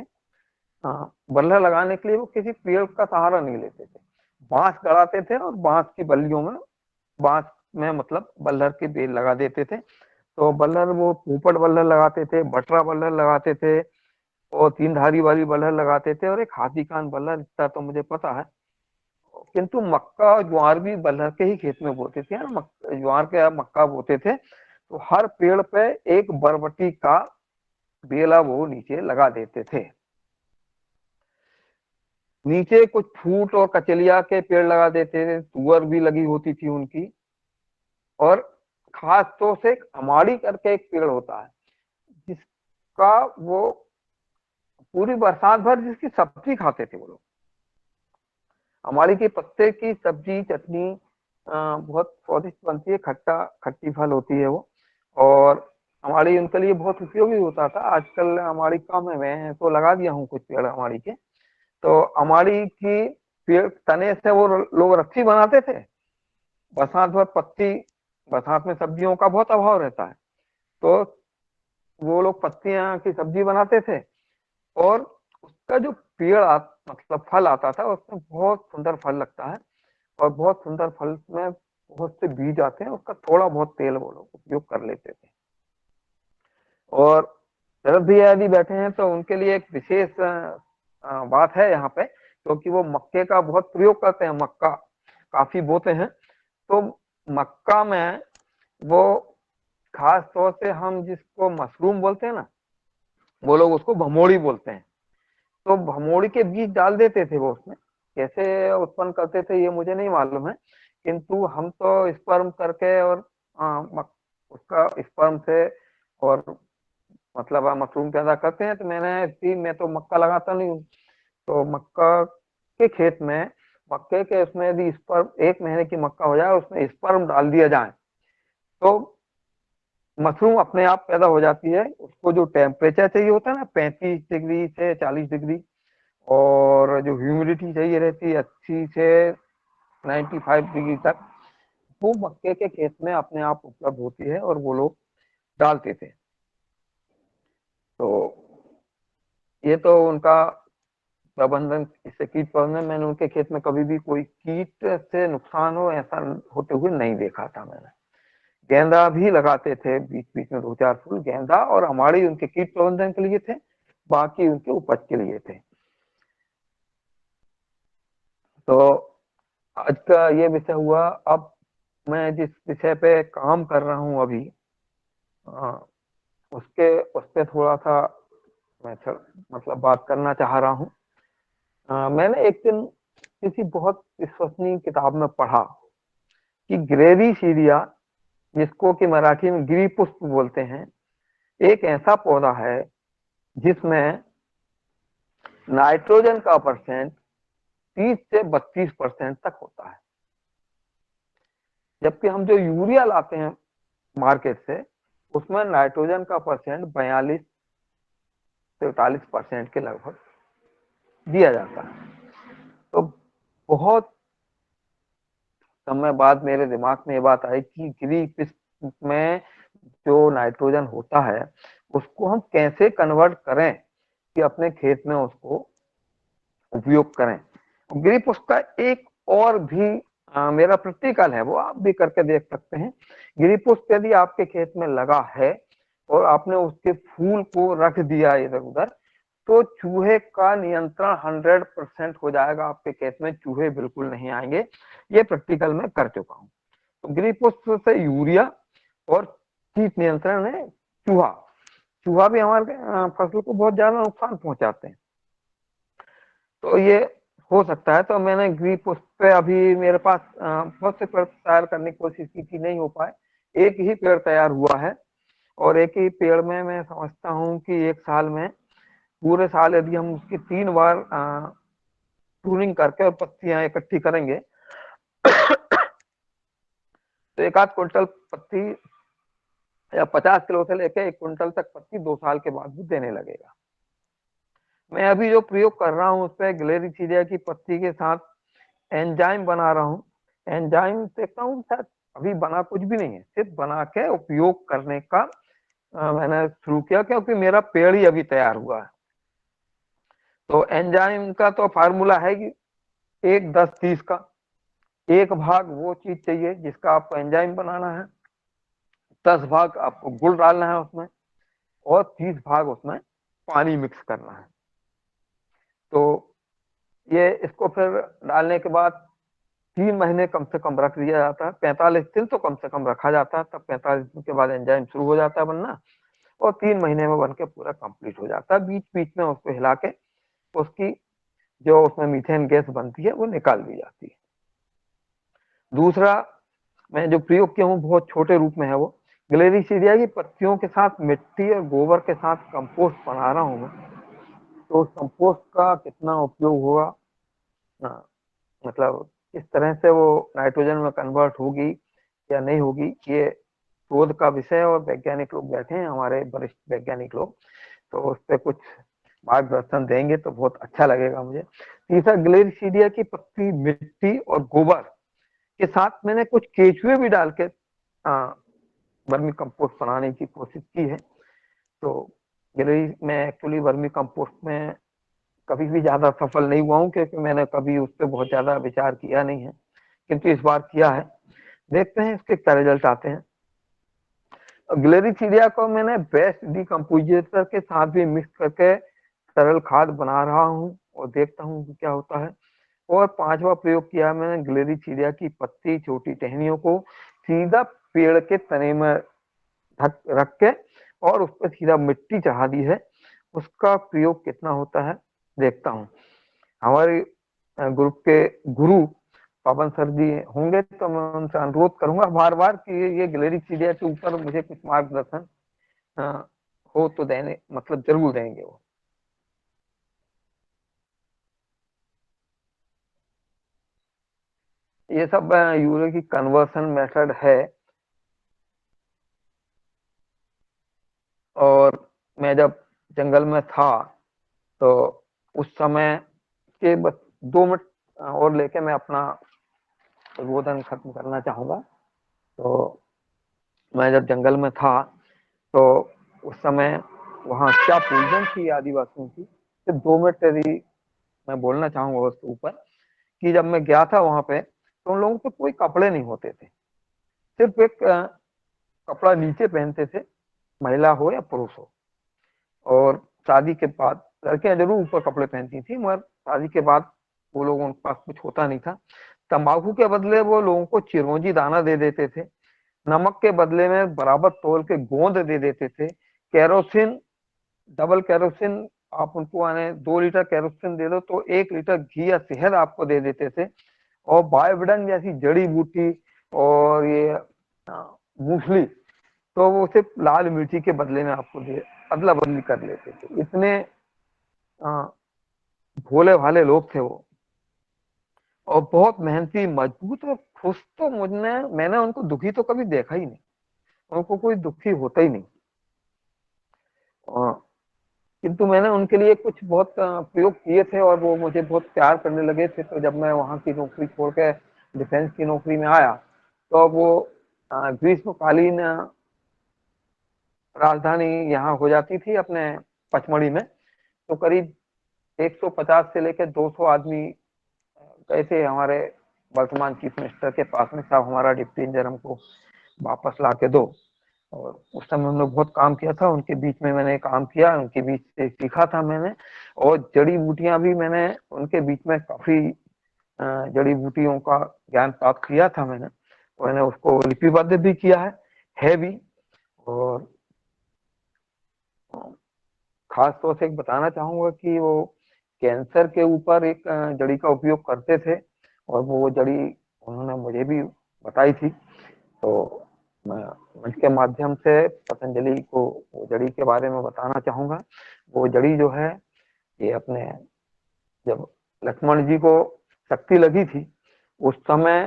बल्लर लगाने के लिए वो किसी पेड़ का सहारा नहीं लेते थे, बांस गड़ाते थे और बांस की बल्लियों में, बांस में मतलब बल्लर के बेल लगा देते थे। तो बल्लर वो पोपट बल्लर लगाते थे, बटरा बल्लर लगाते थे और 3 धारी वाली बल्लर लगाते थे और एक हाथी कान बल्लर, इतना तो मुझे पता है। किंतु मक्का और ज्वार भी बल्लर के ही खेत में बोते थे, ज्वार के मक्का बोते थे। तो हर पेड़ पे एक बरबटी का बेला वो नीचे लगा देते थे। नीचे कुछ फूट और कचलिया के पेड़ लगा देते थे, तुअर भी लगी होती थी उनकी। और खास तौर से एक अमाड़ी करके एक पेड़ होता है, जिसका वो पूरी बरसात भर जिसकी सब्जी खाते थे वो लोग। अमाड़ी के पत्ते की सब्जी चटनी बहुत स्वादिष्ट बनती है, खट्टा खट्टी फल होती है वो। और अमाड़ी उनके लिए बहुत उपयोगी होता था। आजकल अमाड़ी कम है, मैं तो लगा दिया हूँ कुछ पेड़ अमाड़ी के। तो अमाड़ी की पेड़ तने से वो लोग रस्सी बनाते थे। बरसात भर पत्ती, बरसात में सब्जियों का बहुत अभाव रहता है, तो वो लोग पत्तियां की सब्जी बनाते थे। और उसका जो पेड़ मतलब फल आता था, उसमें बहुत सुंदर फल लगता है और बहुत सुंदर फल में बहुत से बीज आते हैं, उसका थोड़ा बहुत तेल वो लोग उपयोग कर लेते थे। और शरद भैया यदि बैठे हैं तो उनके लिए एक विशेष बात है यहाँ पे, क्योंकि वो मक्के का बहुत प्रयोग करते हैं, मक्का काफी बोते हैं। तो मक्का में वो खास तौर से हम जिसको मशरूम बोलते हैं ना, वो लोग उसको भमोड़ी बोलते हैं। तो भमोड़ी के बीज डाल देते थे वो उसमें। कैसे उत्पन्न करते थे ये मुझे नहीं मालूम है, किंतु हम तो स्पर्म करके और उसका स्पर्म से और मतलब मशरूम पैदा करते हैं। तो मैं तो मक्का लगाता नहीं हूँ, तो मक्का के खेत में मक्के के उसमें यदि स्पर्म 1 महीने की मक्का हो जाए, उसमें स्पर्म डाल दिया जाए तो मशरूम अपने आप पैदा हो जाती है। उसको जो टेम्परेचर चाहिए होता है ना 35 डिग्री से 40 डिग्री, और जो ह्यूमिडिटी चाहिए रहती है 80 से 95 डिग्री तक, वो मक्के के खेत में अपने आप उपलब्ध होती है और वो लोग डालते थे। तो ये तो उनका प्रबंधन, इससे कीट प्रबंधन, मैंने उनके खेत में कभी भी कोई कीट से नुकसान हो ऐसा होते हुए नहीं देखा था मैंने। गेंदा भी लगाते थे बीच बीच में 2-4 फूल गेंदा, और हमारे उनके कीट प्रबंधन के लिए थे, बाकी उनके उपज के लिए थे। तो आज का ये विषय हुआ। अब मैं जिस विषय पे काम कर रहा हूँ अभी, उस पे थोड़ा सा मैं मतलब बात करना चाह रहा हूँ। मैंने एक दिन किसी बहुत विश्वसनीय किताब में पढ़ा कि ग्रेविसीडिया, जिसको कि मराठी में गिरी पुष्प बोलते हैं, एक ऐसा पौधा है जिसमें नाइट्रोजन का परसेंट 30 से 32% तक होता है, जबकि हम जो यूरिया लाते हैं मार्केट से, उसमें नाइट्रोजन का परसेंट 42 से 43% के लगभग दिया जाता है। तो बहुत समय बाद मेरे दिमाग में ये बात आई कि गिरी पुष्प में जो नाइट्रोजन होता है उसको हम कैसे कन्वर्ट करें कि अपने खेत में उसको उपयोग करें। गिरी पुष्प का एक और भी मेरा प्रैक्टिकल है, वो आप भी करके देख सकते हैं। गिरी पुष्प यदि आपके खेत में लगा है और आपने उसके फूल को रख दिया इधर उधर, तो चूहे का नियंत्रण 100% हो जाएगा। आपके खेत में चूहे बिल्कुल नहीं आएंगे। ये प्रैक्टिकल में कर चुका हूँ। तो गिरी पुष्प से यूरिया और कीट नियंत्रण है। चूहा भी हमारे फसल को बहुत ज्यादा नुकसान पहुंचाते हैं, तो ये हो सकता है। तो मैंने गिरी पुष्प पे अभी मेरे पास बहुत से पेड़ तैयार करने की कोशिश की थी, नहीं हो पाए। एक ही पेड़ तैयार हुआ है, और एक ही पेड़ में मैं समझता हूँ कि एक साल में, पूरे साल यदि हम उसकी 3 बार प्रूनिंग करके और पत्तियां इकट्ठी करेंगे तो 1-8 क्विंटल पत्ती या 50 किलो से लेकर 1 क्विंटल तक पत्ती 2 साल के बाद भी देने लगेगा। मैं अभी जो प्रयोग कर रहा हूँ उस पर ग्लेरिसीडिया की पत्ती के साथ एंजाइम बना रहा हूँ। एंजाइम देखता हूँ शायद अभी बना कुछ भी नहीं है, सिर्फ बना के उपयोग करने का मैंने शुरू किया, क्योंकि मेरा पेड़ ही अभी तैयार हुआ है। तो एंजाइम का तो फार्मूला है कि 1-10-30 का, 1 भाग वो चीज चाहिए जिसका आपको एंजाइम बनाना है, 10 भाग आपको गुड़ डालना है उसमें, और 30 भाग उसमें पानी मिक्स करना है। तो ये इसको फिर डालने के बाद 3 महीने कम से कम रख दिया जाता है, 45 दिन तो कम से कम रखा जाता है। तब 45 दिन के बाद एंजाइम शुरू हो जाता है बनना, और 3 महीने में बन के पूरा कंप्लीट हो जाता है। बीच बीच में उसको हिला के उसकी जो उसमें मीथेन गैस बनती है वो निकाल दी जाती है। दूसरा मैं जो प्रयोग किया हूँ बहुत छोटे रूप में है, वो ग्लेरिसीडिया की पत्तियों के साथ मिट्टी और गोबर के साथ कंपोस्ट बना रहा हूँ मैं। तो उस कंपोस्ट का कितना उपयोग होगा, मतलब किस तरह से वो नाइट्रोजन में कन्वर्ट होगी या नहीं होगी, ये शोध का विषय, और वैज्ञानिक लोग बैठे हैं, हमारे वरिष्ठ वैज्ञानिक लोग, तो उस पर कुछ मार्गदर्शन देंगे तो बहुत अच्छा लगेगा मुझे। तीसरा, ग्लेरिसीडिया की पत्ती, मिट्टी और गोबर के साथ मैंने कुछ केचुए भी डाल के वर्मी कंपोस्ट बनाने की कोशिश की है। तो मैं एक्चुअली वर्मी कंपोस्ट में कभी भी ज्यादा सफल नहीं हुआ हूँ, क्योंकि मैंने कभी उस पर बहुत ज्यादा विचार किया नहीं है, किंतु इस बार किया है। देखते हैं इसके क्या रिजल्ट आते हैं। ग्लेरिसीडिया को मैंने बेस्ट डिकम्पोजिटर के साथ भी मिक्स करके तरल खाद बना रहा हूँ, और देखता हूँ कि क्या होता है। और 5वां प्रयोग किया मैंने ग्लेरिसीडिया की पत्ती, छोटी टहनियों को सीधा पेड़ के तने में रख के और उस पर सीधा मिट्टी चढ़ा दी है। उसका प्रयोग कितना होता है देखता हूँ। हमारे ग्रुप के गुरु पवन सर जी होंगे तो मैं उनसे अनुरोध करूंगा बार बार कि ये ग्लेरिसीडिया के ऊपर मुझे कुछ मार्गदर्शन हो तो देने, मतलब जरूर देंगे वो। ये सब यूरो की कन्वर्सन मेथड है। और मैं जब जंगल में था तो उस समय के बस 2 मिनट और लेके मैं अपना उद्बोधन खत्म करना चाहूंगा। तो मैं जब जंगल में था तो उस समय वहाँ क्या पूजन थी आदिवासियों की, सिर्फ 2 मिनट यदि मैं बोलना चाहूंगा उसके ऊपर, कि जब मैं गया था वहां पे तो उन लोगों पे कोई कपड़े नहीं होते थे, सिर्फ एक कपड़ा नीचे पहनते थे, महिला हो या पुरुष हो। और शादी के बाद लड़कियां जरूर ऊपर कपड़े पहनती थी, मगर शादी के बाद वो लोगों के पास कुछ होता नहीं था। तंबाकू के बदले वो लोगों को चिरौंजी दाना दे देते थे, नमक के बदले में बराबर तोल के गोंद दे देते थे, केरोसिन, डबल केरोसिन, आप उनको आने 2 लीटर केरोसिन दे दो तो 1 लीटर घी या शहद आपको दे देते थे। और बायोविडन जैसी जड़ी बूटी और ये मूंगफली तो वो सिर्फ लाल मिर्ची के बदले में आपको दे अदला बदली कर लेते थे। इतने भोले भाले लोग थे वो, और बहुत मेहनती, मजबूत और खुश। तो मैंने उनको दुखी तो कभी देखा ही नहीं, उनको कोई दुखी होता ही नहीं। किंतु मैंने उनके लिए कुछ बहुत प्रयोग किए थे और वो मुझे बहुत प्यार करने लगे थे। तो जब मैं वहाँ की नौकरी छोड़ के डिफेंस की नौकरी में आया तो वो ग्रीष्मकालीन राजधानी यहाँ हो जाती थी अपने पचमढ़ी में। तो करीब 150 से लेकर 200 आदमी गए थे हमारे वर्तमान चीफ मिनिस्टर के पास में, साहब हमारा डिप्टी इंजन हमको वापस ला के दो। और उस समय हमने बहुत काम किया था, उनके बीच में मैंने काम किया, उनके बीच से सीखा था मैंने। और जड़ी बूटियां भी मैंने उनके बीच में काफी जड़ी बूटियों का ज्ञान प्राप्त किया था मैंने उसको लिपिबद्ध भी किया है भी। और खास तौर से एक बताना चाहूंगा कि वो कैंसर के ऊपर एक जड़ी का उपयोग करते थे और वो जड़ी उन्होंने मुझे भी बताई थी। तो मैं मंच के माध्यम से पतंजलि को वो जड़ी के बारे में बताना चाहूंगा। वो जड़ी जो है ये अपने, जब लक्ष्मण जी को शक्ति लगी थी उस समय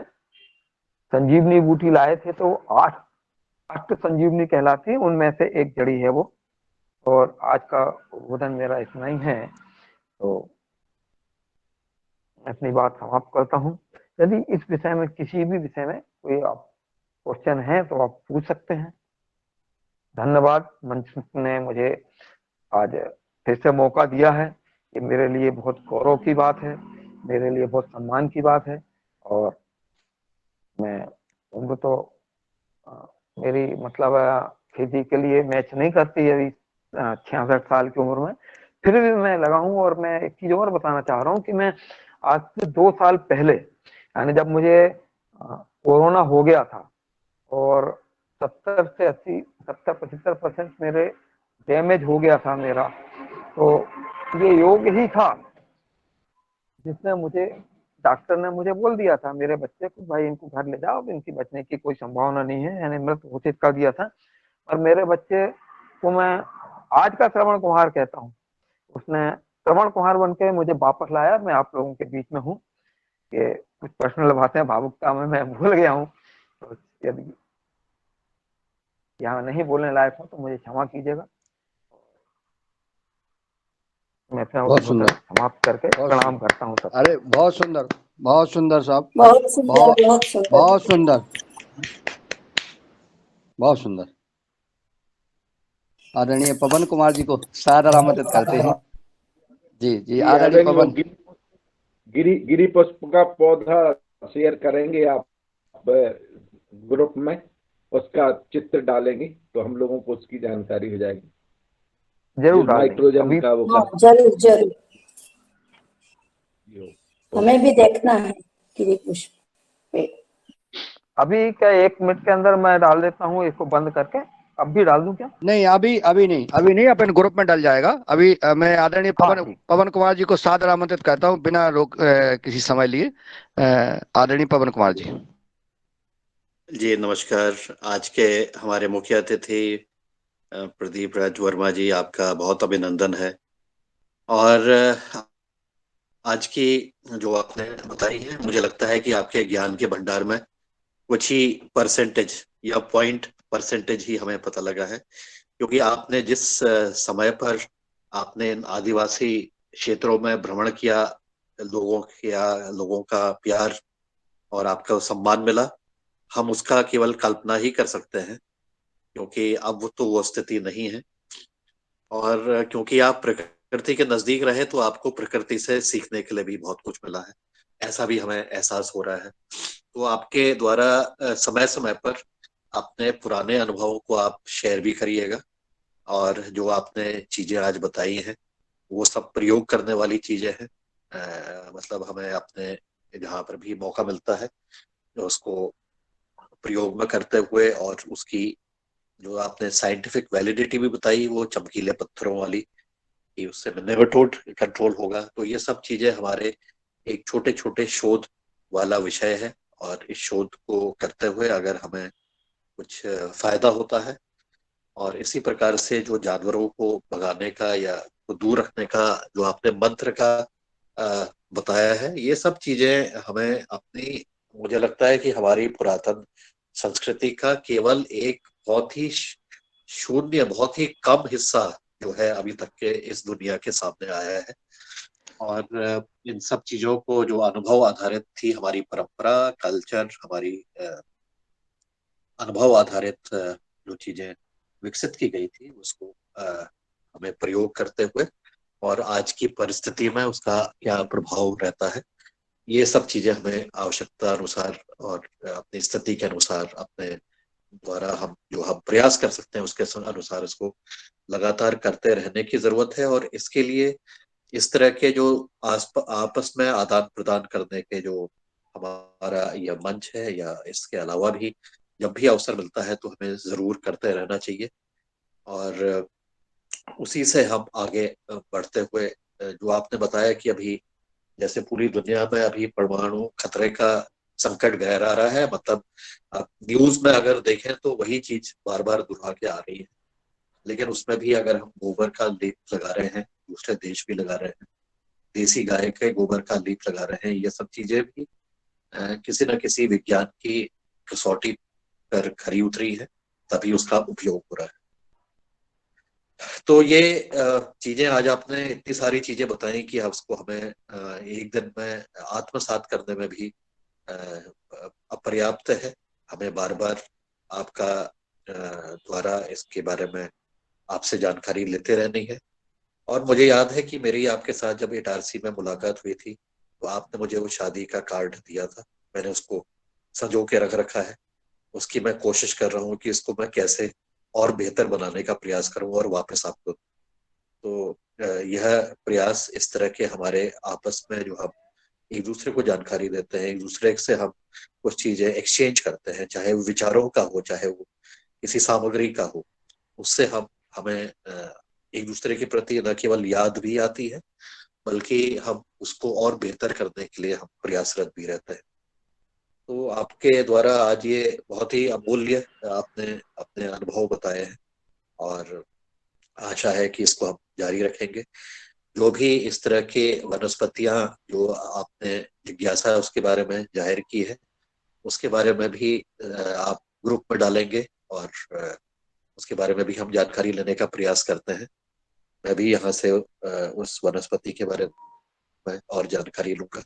संजीवनी बूटी लाए थे, तो 8 संजीवनी कहलाती है, उनमें से एक जड़ी है वो। और आज का उद्बोधन मेरा इतना ही है, तो मैं अपनी बात समाप्त करता हूँ। यदि इस विषय में किसी भी विषय में कोई आप क्वेश्चन है तो आप पूछ सकते हैं। धन्यवाद, मंच ने मुझे आज फिर से मौका दिया है। ये मेरे लिए बहुत गौरव की बात है, मेरे लिए बहुत सम्मान की बात है। और मैं उनको तो मेरी मतलब खेती के लिए मैच नहीं करती अभी 66 साल की उम्र में, फिर भी मैं लगा हूँ। और मैं एक चीज और बताना चाह रहा हूँ कि मैं आज से 2 साल पहले, यानी जब मुझे कोरोना हो गया था और 70 से 80, 70-75% मेरे डैमेज हो गया था मेरा, तो ये योग ही था जिसने मुझे, डॉक्टर ने मुझे बोल दिया था मेरे बच्चे को, भाई इनको घर ले जाओ, इनकी बचने की कोई संभावना नहीं है, यानी मृत घोषित कर दिया था। और मेरे बच्चे को मैं आज का श्रवण कुमार कहता हूँ, उसने श्रवण कुमार बन के मुझे वापस लाया। मैं आप लोगों के बीच में हूँ, ये कुछ पर्सनल बातें भावुकता में मैं भूल गया हूँ, तो यदि यहाँ नहीं बोलने लायक हो तो मुझे क्षमा कीजिएगा। मैं अपना बहुत उद्बोधन सुंदर, समाप्त करके प्रणाम करता हूँ सब। अरे बहुत सुंदर, बहुत सुंदर साहब, बहुत सुंदर, बहुत बहुत सुंदर। बहुत सुंदर, बहुत सुंदर। आदरणीय पवन कुमार जी को सादर आमंत्रित करते हैं। जी जी, ये आदरणीय आदरणीय पवन। गिरी पुष्प का पौधा शेयर करेंगे आप ग्रुप में, उसका चित्र डालेंगे तो हम लोगों को उसकी जानकारी हो जाएगी। जरूर डाल देंगे नाइट्रोजन अभी। का वो हाँ, जरूर जरूर, तो हमें भी देखना है गिरी पुष्प पे। अभी क्या 1 मिनट के अंदर मैं डाल देता हूँ इसको बंद करके, अब भी डाल दूं क्या? नहीं, अभी नहीं, अपन ग्रुप में डल जाएगा। अभी मैं आदरणीय हाँ ठीक। पवन कुमार जी को सादर आमंत्रित करता हूँ बिना रोक किसी समय लिए। आदरणीय पवन कुमार जी। जी नमस्कार। आज के हमारे मुख्य अतिथि प्रदीप राज वर्मा जी, आपका बहुत अभिनंदन है। और आज की जो आपने बताई है, मुझे लगता है कि आपके ज्ञान के भंडार में कुछ ही परसेंटेज या पॉइंट परसेंटेज ही हमें पता लगा है, क्योंकि आपने जिस समय पर आपने इन आदिवासी क्षेत्रों में भ्रमण किया, लोगों का प्यार और आपका सम्मान मिला, हम उसका केवल कल्पना ही कर सकते हैं, क्योंकि अब तो वो स्थिति नहीं है। और क्योंकि आप प्रकृति के नजदीक रहे, तो आपको प्रकृति से सीखने के लिए भी बहुत कुछ मिला है, ऐसा भी हमें एहसास हो रहा है। तो आपके द्वारा समय समय पर अपने पुराने अनुभवों को आप शेयर भी करिएगा, और जो आपने चीजें आज बताई हैं वो सब प्रयोग करने वाली चीजें हैं। मतलब हमें अपने जहाँ पर भी मौका मिलता है उसको प्रयोग में करते हुए, और उसकी जो आपने साइंटिफिक वैलिडिटी भी बताई, वो चमकीले पत्थरों वाली, कि उससे नेमेटोड कंट्रोल होगा, तो ये सब चीजें हमारे एक छोटे छोटे शोध वाला विषय है। और इस शोध को करते हुए अगर हमें कुछ फायदा होता है, और इसी प्रकार से जो जानवरों को भगाने का या को दूर रखने का जो आपने मंत्र का बताया है, ये सब चीजें हमें अपनी, मुझे लगता है कि हमारी पुरातन संस्कृति का केवल एक बहुत ही शून्य, बहुत ही कम हिस्सा जो है अभी तक के इस दुनिया के सामने आया है। और इन सब चीजों को जो अनुभव आधारित थी हमारी परंपरा, कल्चर, हमारी अनुभव आधारित जो चीजें विकसित की गई थी, उसको हमें प्रयोग करते हुए, और आज की परिस्थिति में उसका क्या प्रभाव रहता है, ये सब चीजें हमें आवश्यकता अनुसार और अपनी स्थिति के अनुसार अपने द्वारा हम जो हम प्रयास कर सकते हैं उसके अनुसार इसको लगातार करते रहने की जरूरत है। और इसके लिए इस तरह के जो आपस में आदान प्रदान करने के जो हमारा यह मंच है, या इसके अलावा भी जब भी अवसर मिलता है तो हमें जरूर करते रहना चाहिए। और उसी से हम आगे बढ़ते हुए, जो आपने बताया कि अभी जैसे पूरी दुनिया में अभी परमाणु खतरे का संकट गहरा रहा है, मतलब आप न्यूज में अगर देखें तो वही चीज बार बार दोहरा के आ रही है। लेकिन उसमें भी अगर हम गोबर का लेप लगा रहे हैं, दूसरे देश भी लगा रहे हैं, देसी गाय के गोबर का लीप लगा रहे हैं, ये सब चीजें भी किसी न किसी विज्ञान की कसौटी पर खरी उतरी है, तभी उसका उपयोग हो रहा है। तो ये चीजें आज आपने इतनी सारी चीजें बताई कि अब उसको हमें एक दिन में आत्मसात करने में भी अपर्याप्त है। हमें बार बार आपका द्वारा इसके बारे में आपसे जानकारी लेते रहनी है। और मुझे याद है कि मेरी आपके साथ जब इटारसी में मुलाकात हुई थी, तो आपने मुझे वो शादी का कार्ड दिया था, मैंने उसको संजो के रख रखा है। उसकी मैं कोशिश कर रहा हूँ कि इसको मैं कैसे और बेहतर बनाने का प्रयास करूँ और वापस आपको। तो यह प्रयास इस तरह के हमारे आपस में जो हम एक दूसरे को जानकारी देते हैं, एक दूसरे से हम कुछ चीजें एक्सचेंज करते हैं, चाहे वो विचारों का हो, चाहे वो किसी सामग्री का हो, उससे हमें एक दूसरे के प्रति न केवल याद भी आती है, बल्कि हम उसको और बेहतर करने के लिए हम प्रयासरत भी रहते हैं। तो आपके द्वारा आज ये बहुत ही अमूल्य आपने अपने अनुभव बताए हैं, और आशा है कि इसको हम जारी रखेंगे। जो भी इस तरह के वनस्पतियां जो आपने जिज्ञासा उसके बारे में जाहिर की है, उसके बारे में भी आप ग्रुप में डालेंगे, और उसके बारे में भी हम जानकारी लेने का प्रयास करते हैं। मैं भी यहाँ से उस वनस्पति के बारे में और जानकारी लूंगा,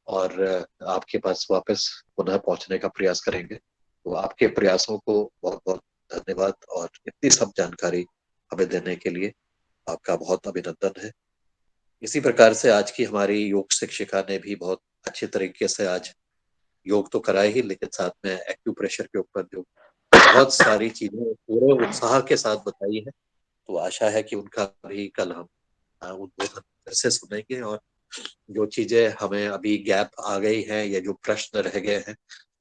और आपके पास वापस पुनः पहुंचने का प्रयास करेंगे। तो आपके प्रयासों को बहुत बहुत धन्यवाद, और इतनी सब जानकारी हमें देने के लिए आपका बहुत अभिनंदन है। इसी प्रकार से आज की हमारी योग शिक्षिका ने भी बहुत अच्छे तरीके से आज योग तो कराया ही, लेकिन साथ में एक्यूप्रेशर के ऊपर जो बहुत सारी चीजें पूरे उत्साह के साथ बताई है। तो आशा है कि उनका भी कल हम उद्बोधन फिर से सुनेंगे, और जो चीजें हमें अभी गैप आ गई है या जो प्रश्न रह गए हैं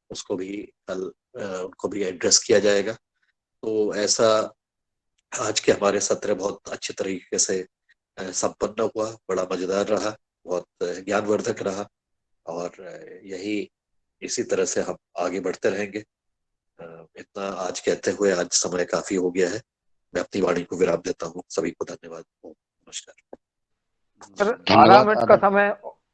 उसको भी कल उनको भी एड्रेस किया जाएगा। तो ऐसा आज के हमारे सत्र बहुत अच्छे तरीके से संपन्न हुआ, बड़ा मजेदार रहा, बहुत ज्ञानवर्धक रहा, और यही इसी तरह से हम आगे बढ़ते रहेंगे। इतना आज कहते हुए आज समय काफी हो गया है, मैं अपनी वाणी को विराम देता हूँ। सभी को धन्यवाद। नमस्कार। सर धन्यवाद।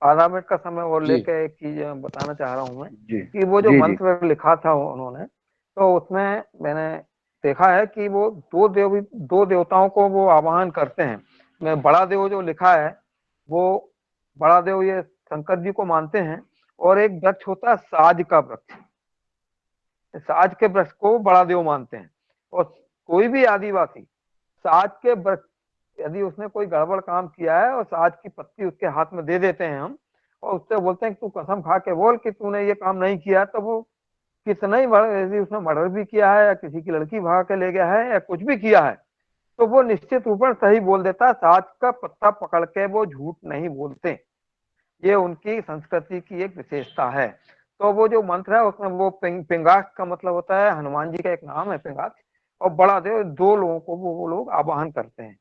आधा मिनट का समय और जी लेके एक चीज बताना चाह रहा हूँ मैं जी कि वो जो जी जी मंत्र लिखा था उन्होंने, तो उसमें मैंने देखा है कि वो दो देवताओं को वो आवाहन करते हैं। मैं बड़ा देव जो लिखा है, वो बड़ा देव ये शंकर जी को मानते हैं। और एक वृक्ष होता है साज का वृक्ष, साज के वृक्ष को बड़ा देव मानते हैं। और कोई भी आदिवासी साज के वृक्ष, यदि उसने कोई गड़बड़ काम किया है और साज की पत्ती उसके हाथ में दे देते हैं हम, और उससे बोलते हैं कि तू कसम खा के बोल कि तूने ये काम नहीं किया, तो वो कितना ही बड़ा, यदि उसने मर्डर भी किया है या किसी की लड़की भाग के ले गया है या कुछ भी किया है, तो वो निश्चित रूप से सही बोल देता है। साज का पत्ता पकड़ के वो झूठ नहीं बोलते। ये उनकी संस्कृति की एक विशेषता है। तो वो जो मंत्र है उसमें वो पिंगाक्ष का मतलब होता है, हनुमान जी का एक नाम है पिंगाक्ष, और बड़ा देव, दो लोगों को वो लोग आवाहन करते हैं।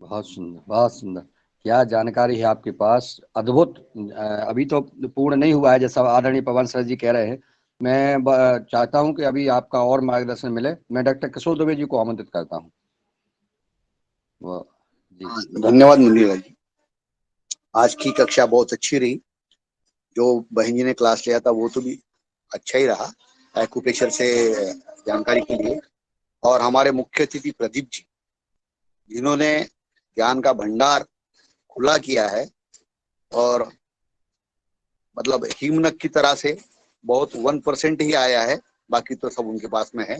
बहुत सुंदर, बहुत सुंदर। क्या जानकारी है आपके पास, अद्भुत। अभी तो पूर्ण नहीं हुआ है जैसा आदरणीय पवन सर जी कह रहे हैं। मैं चाहता हूं कि अभी आपका और मार्गदर्शन मिले। मैं डॉक्टर किशोर दुबे जी को आमंत्रित करता हूं। जी धन्यवाद मुनीलाल जी, आज की कक्षा बहुत अच्छी रही। जो बहन जी ने क्लास लिया था वो तो भी अच्छा ही रहा, एक्यूप्रेशर से जानकारी के लिए। और हमारे मुख्य अतिथि प्रदीप जी, जिन्होंने ज्ञान का भंडार खुला किया है, और मतलब हिमनक की तरह से बहुत 1% ही आया है, बाकी तो सब उनके पास में है।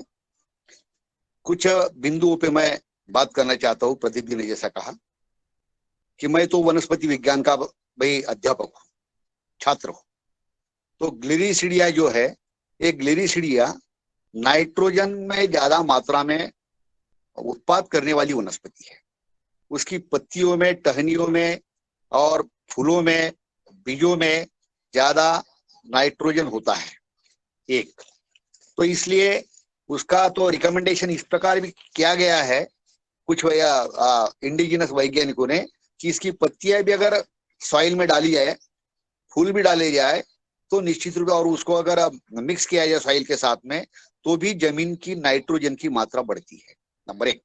कुछ बिंदुओं पे मैं बात करना चाहता हूँ। प्रदीप जी ने जैसा कहा कि मैं तो वनस्पति विज्ञान का भाई अध्यापक हूँ, छात्र हूँ। तो ग्लिरिसिडिया जो है, ये ग्लिरिसिडिया नाइट्रोजन में ज्यादा मात्रा में उत्पाद करने वाली वनस्पति है। उसकी पत्तियों में, टहनियों में और फूलों में, बीजों में ज्यादा नाइट्रोजन होता है एक। तो इसलिए उसका तो रिकमेंडेशन इस प्रकार भी किया गया है कुछ इंडिजिनस वैज्ञानिकों ने कि इसकी पत्तियां भी अगर सॉइल में डाली जाए, फूल भी डाले जाए, तो निश्चित रूप से, और उसको अगर मिक्स किया जाए सॉइल के साथ में, तो भी जमीन की नाइट्रोजन की मात्रा बढ़ती है, नंबर एक।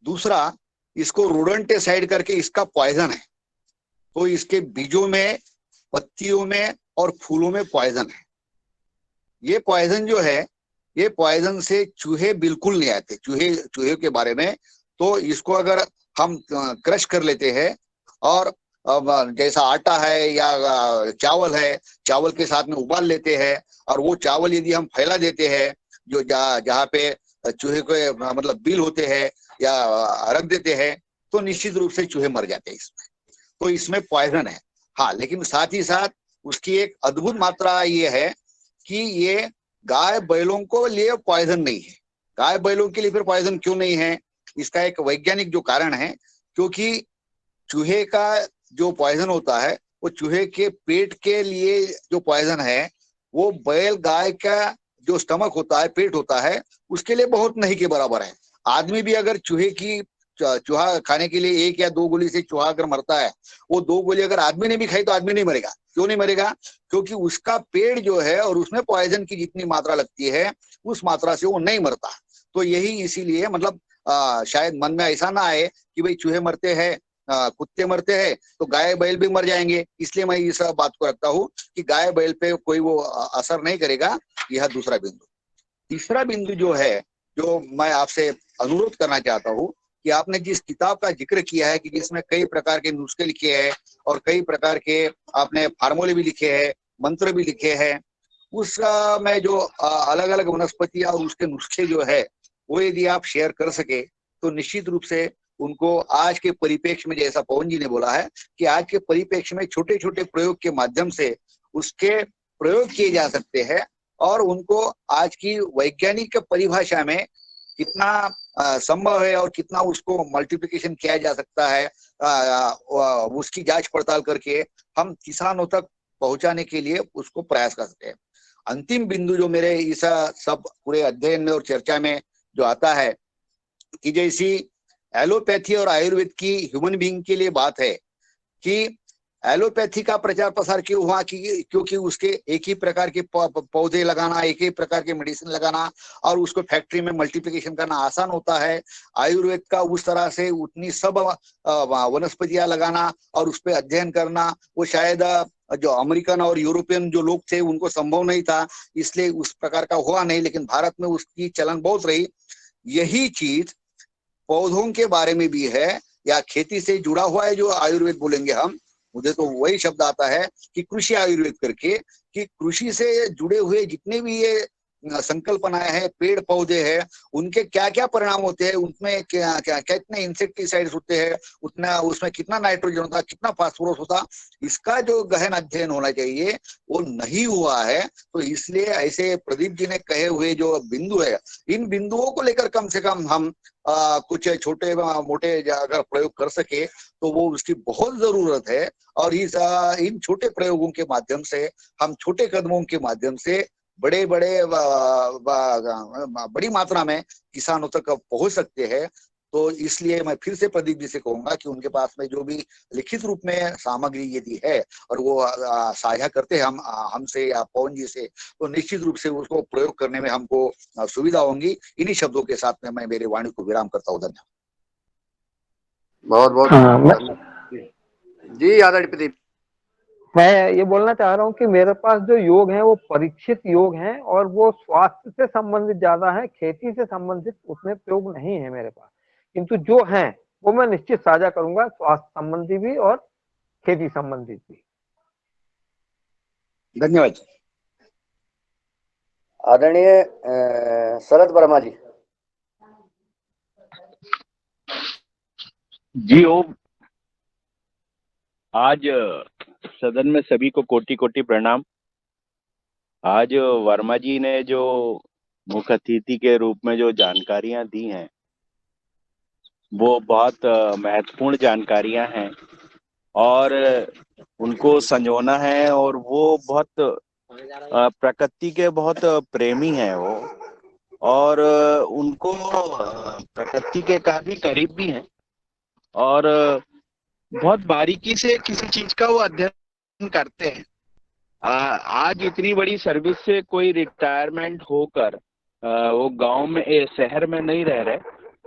दूसरा, इसको रोडेंटिसाइड करके इसका पॉइजन है, तो इसके बीजों में, पत्तियों में और फूलों में पॉइजन है। ये पॉइजन जो है, ये पॉइजन से चूहे बिल्कुल नहीं आते। चूहे के बारे में, तो इसको अगर हम क्रश कर लेते हैं, और जैसा आटा है या चावल है, चावल के साथ में उबाल लेते हैं, और वो चावल यदि हम फैला देते हैं जो जहाँ पे चूहे के मतलब बिल होते हैं या रख देते हैं, तो निश्चित रूप से चूहे मर जाते हैं इसमें। तो इसमें पॉइजन है। हाँ, लेकिन साथ ही साथ उसकी एक अद्भुत मात्रा ये है कि ये गाय बैलों को लिए पॉइजन नहीं है। गाय बैलों के लिए फिर पॉइजन क्यों नहीं है? इसका एक वैज्ञानिक जो कारण है, क्योंकि चूहे का जो पॉइजन होता है, वो चूहे के पेट के लिए जो पॉइजन है, वो बैल गाय का जो स्टमक होता है, पेट होता है, उसके लिए बहुत नहीं के बराबर है। आदमी भी अगर चूहा खाने के लिए 1 या 2 गोली से चूहा अगर मरता है, वो 2 गोली अगर आदमी ने भी खाई तो आदमी नहीं मरेगा। क्यों नहीं मरेगा? क्योंकि उसका पेट जो है और उसमें पॉइजन की जितनी मात्रा लगती है, उस मात्रा से वो नहीं मरता। तो यही इसीलिए मतलब शायद मन में ऐसा ना आए कि भाई चूहे मरते हैं, कुत्ते मरते हैं, तो गाय बैल भी मर जाएंगे। इसलिए मैं इस बात को रखता हूँ कि गाय बैल पे कोई वो असर नहीं करेगा। यह दूसरा बिंदु। तीसरा बिंदु जो है, जो मैं आपसे अनुरोध करना चाहता हूँ कि आपने जिस किताब का जिक्र किया है कि जिसमें कई प्रकार के नुस्खे लिखे हैं और कई प्रकार के आपने फार्मूले भी लिखे हैं, मंत्र भी लिखे हैं, उस में जो अलग अलग वनस्पतियां और उसके नुस्खे जो है, वो यदि आप शेयर कर सके तो निश्चित रूप से उनको आज के परिप्रेक्ष्य में, जैसा पवन जी ने बोला है कि आज के परिप्रेक्ष्य में छोटे छोटे प्रयोग के माध्यम से उसके प्रयोग किए जा सकते हैं, और उनको आज की वैज्ञानिक परिभाषा में कितना संभव है और कितना उसको मल्टीप्लिकेशन किया जा सकता है, उसकी जांच पड़ताल करके हम किसानों तक पहुंचाने के लिए उसको प्रयास कर सकते हैं। अंतिम बिंदु जो मेरे इस सब पूरे अध्ययन में और चर्चा में जो आता है कि जैसी एलोपैथी और आयुर्वेद की ह्यूमन बीइंग के लिए बात है कि एलोपैथी का प्रचार प्रसार क्यों हुआ? क्योंकि उसके एक ही प्रकार के पौधे लगाना, एक ही प्रकार के मेडिसिन लगाना और उसको फैक्ट्री में मल्टीप्लिकेशन करना आसान होता है। आयुर्वेद का उस तरह से उतनी सब वनस्पतियां लगाना और उस पर अध्ययन करना, वो शायद जो अमेरिकन और यूरोपियन जो लोग थे उनको संभव नहीं था, इसलिए उस प्रकार का हुआ नहीं। लेकिन भारत में उसकी चलन बहुत रही। यही चीज पौधों के बारे में भी है, या खेती से जुड़ा हुआ है जो आयुर्वेद बोलेंगे हम। मुझे तो वही शब्द आता है कि कृषि आयुर्वेद करके, कि कृषि से जुड़े हुए जितने भी ये संकल्पनाएं हैं, पेड़ पौधे हैं, उनके क्या क्या परिणाम होते हैं, उनमें क्या क्या कितने इंसेक्टिसाइड्स होते हैं, उतना उसमें कितना नाइट्रोजन होता, कितना फास्फोरस होता, इसका जो गहन अध्ययन होना चाहिए वो नहीं हुआ है। तो इसलिए ऐसे प्रदीप जी ने कहे हुए जो बिंदु है, इन बिंदुओं को लेकर कम से कम हम कुछ छोटे मोटे अगर प्रयोग कर सके तो वो उसकी बहुत जरूरत है। और इन छोटे प्रयोगों के माध्यम से, हम छोटे कदमों के माध्यम से बड़े बड़े बड़ी मात्रा में किसानों तक पहुंच सकते हैं। तो इसलिए मैं फिर से प्रदीप जी से कहूंगा कि उनके पास में जो भी लिखित रूप में सामग्री यदि है और वो साझा करते हैं हम हमसे या पवन जी से, तो निश्चित रूप से उसको प्रयोग करने में हमको सुविधा होंगी। इन्हीं शब्दों के साथ में मैं मेरी वाणी को विराम करता हूँ। धन्यवाद। बहुत बहुत जी आदरणीय प्रदीप। मैं ये बोलना चाह रहा हूँ कि मेरे पास जो योग हैं वो परीक्षित योग हैं और वो स्वास्थ्य से संबंधित ज्यादा है, खेती से संबंधित उतने प्रयोग नहीं है मेरे पास। किंतु जो हैं वो मैं निश्चित साझा करूंगा, स्वास्थ्य संबंधी भी और खेती संबंधित भी। धन्यवाद। आदरणीय शरद वर्मा जी। जी ओम। आज सदन में सभी को कोटि कोटि प्रणाम। आज वर्मा जी ने जो मुख्य अतिथि के रूप में जो जानकारियां दी हैं वो बहुत महत्वपूर्ण जानकारियां हैं और उनको संजोना है। और वो बहुत प्रकृति के बहुत प्रेमी हैं वो, और उनको प्रकृति के काफी करीब भी हैं और बहुत बारीकी से किसी चीज का वो अध्ययन करते हैं। आज इतनी बड़ी सर्विस से कोई रिटायरमेंट होकर वो गांव में शहर में नहीं रह रहे,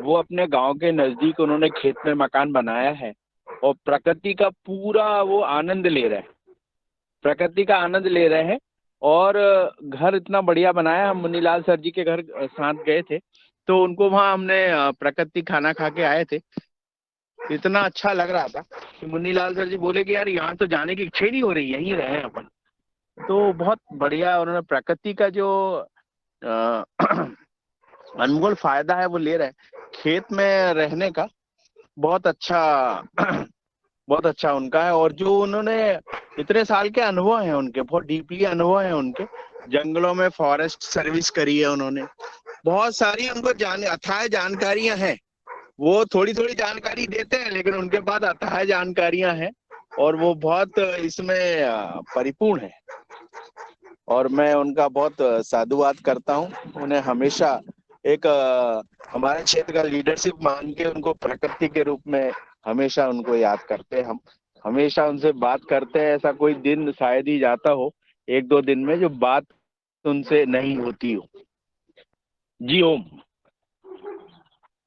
वो अपने गांव के नजदीक उन्होंने खेत में मकान बनाया है और प्रकृति का पूरा वो आनंद ले रहे हैं, प्रकृति का आनंद ले रहे हैं। और घर इतना बढ़िया बनाया। हम मुन्नीलाल सर जी के घर साथ गए थे तो उनको वहाँ हमने प्रकृति खाना खा के आए थे। इतना अच्छा लग रहा था कि मुन्नीलाल सर जी बोले कि यार यहाँ तो जाने की इच्छा ही नहीं हो रही, यहीं रहे अपन। तो बहुत बढ़िया उन्होंने प्रकृति का जो अनमोल फायदा है वो ले रहे हैं। खेत में रहने का बहुत अच्छा उनका है। और जो उन्होंने इतने साल के अनुभव हैं उनके, बहुत डीपली अनुभव हैं उनके, जंगलों में फॉरेस्ट सर्विस करी है उन्होंने, बहुत सारी उनको अथाह जानकारियां हैं। वो थोड़ी थोड़ी जानकारी देते हैं लेकिन उनके पास अथाह जानकारियां हैं और वो बहुत इसमें परिपूर्ण है। और मैं उनका बहुत साधुवाद करता हूँ। उन्हें हमेशा एक हमारे क्षेत्र का लीडरशिप मान के उनको प्रकृति के रूप में हमेशा उनको याद करते हैं। हम हमेशा उनसे बात करते हैं। ऐसा कोई दिन शायद ही जाता हो एक दो दिन में जो बात उनसे नहीं होती हो। जी ओम।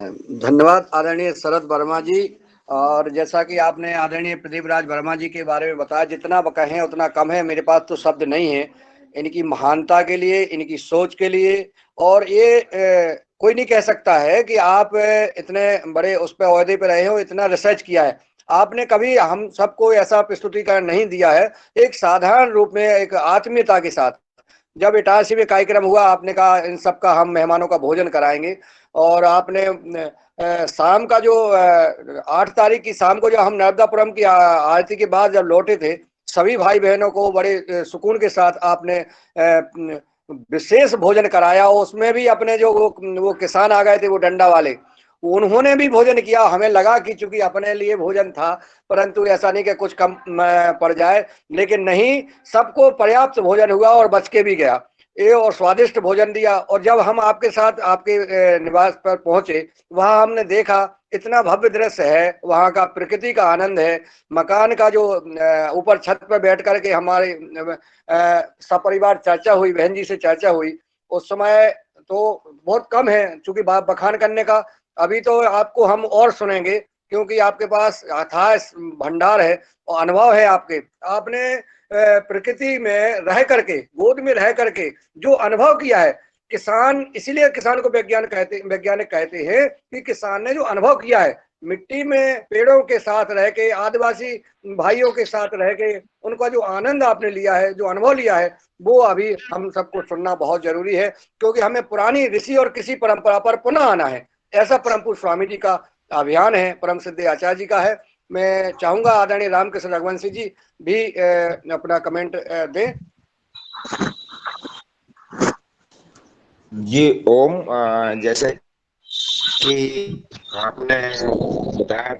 धन्यवाद आदरणीय शरद वर्मा जी। और जैसा कि आपने आदरणीय प्रदीप राज वर्मा जी के बारे में बताया, जितना कहें उतना कम है। मेरे पास तो शब्द नहीं है इनकी महानता के लिए, इनकी सोच के लिए। और ये कोई नहीं कह सकता है कि आप इतने बड़े उस पे ओहदे पे रहे हो, इतना रिसर्च किया है। आपने कभी हम सबको ऐसा प्रस्तुतिकरण नहीं दिया है। एक साधारण रूप में, एक आत्मीयता के साथ जब इटारसी में कार्यक्रम हुआ, आपने कहा इन सबका हम मेहमानों का भोजन कराएंगे। और आपने शाम का जो 8 तारीख की शाम को जब हम नर्मदापुरम की आरती के बाद जब लौटे थे, सभी भाई बहनों को बड़े सुकून के साथ आपने विशेष भोजन कराया। उसमें भी अपने जो वो किसान आ गए थे, वो डंडा वाले, उन्होंने भी भोजन किया। हमें लगा कि चूंकि अपने लिए भोजन था, परंतु ऐसा नहीं कि कुछ कम पड़ जाए, लेकिन नहीं, सबको पर्याप्त भोजन हुआ और बच के भी गया। ये और स्वादिष्ट भोजन दिया। और जब हम आपके साथ आपके निवास पर पहुंचे, वहां हमने देखा इतना भव्य दृश्य है, वहां का प्रकृति का आनंद है। मकान का जो ऊपर छत पर बैठ करके हमारे सपरिवार चर्चा हुई, बहन जी से चर्चा हुई, उस समय तो बहुत कम है चूंकि बखान करने का। अभी तो आपको हम और सुनेंगे क्योंकि आपके पास अथाह भंडार है और अनुभव है आपने प्रकृति में रह करके, गोद में रह करके जो अनुभव किया है। किसान, इसीलिए किसान को वैज्ञानिक कहते हैं कि किसान ने जो अनुभव किया है, मिट्टी में पेड़ों के साथ रह के, आदिवासी भाइयों के साथ रह के, उनका जो आनंद आपने लिया है, जो अनुभव लिया है, वो अभी हम सबको सुनना बहुत जरूरी है। क्योंकि हमें पुरानी ऋषि और किसी परंपरा पर पुनः आना है, ऐसा परम पूज्य स्वामी जी का अभियान है, परम सिद्ध आचार्य जी का है। मैं चाहूंगा आदरणीय रामकृष्ण रघुवंशी जी भी अपना कमेंट दें। जी ओम। जैसे कि आपने बताया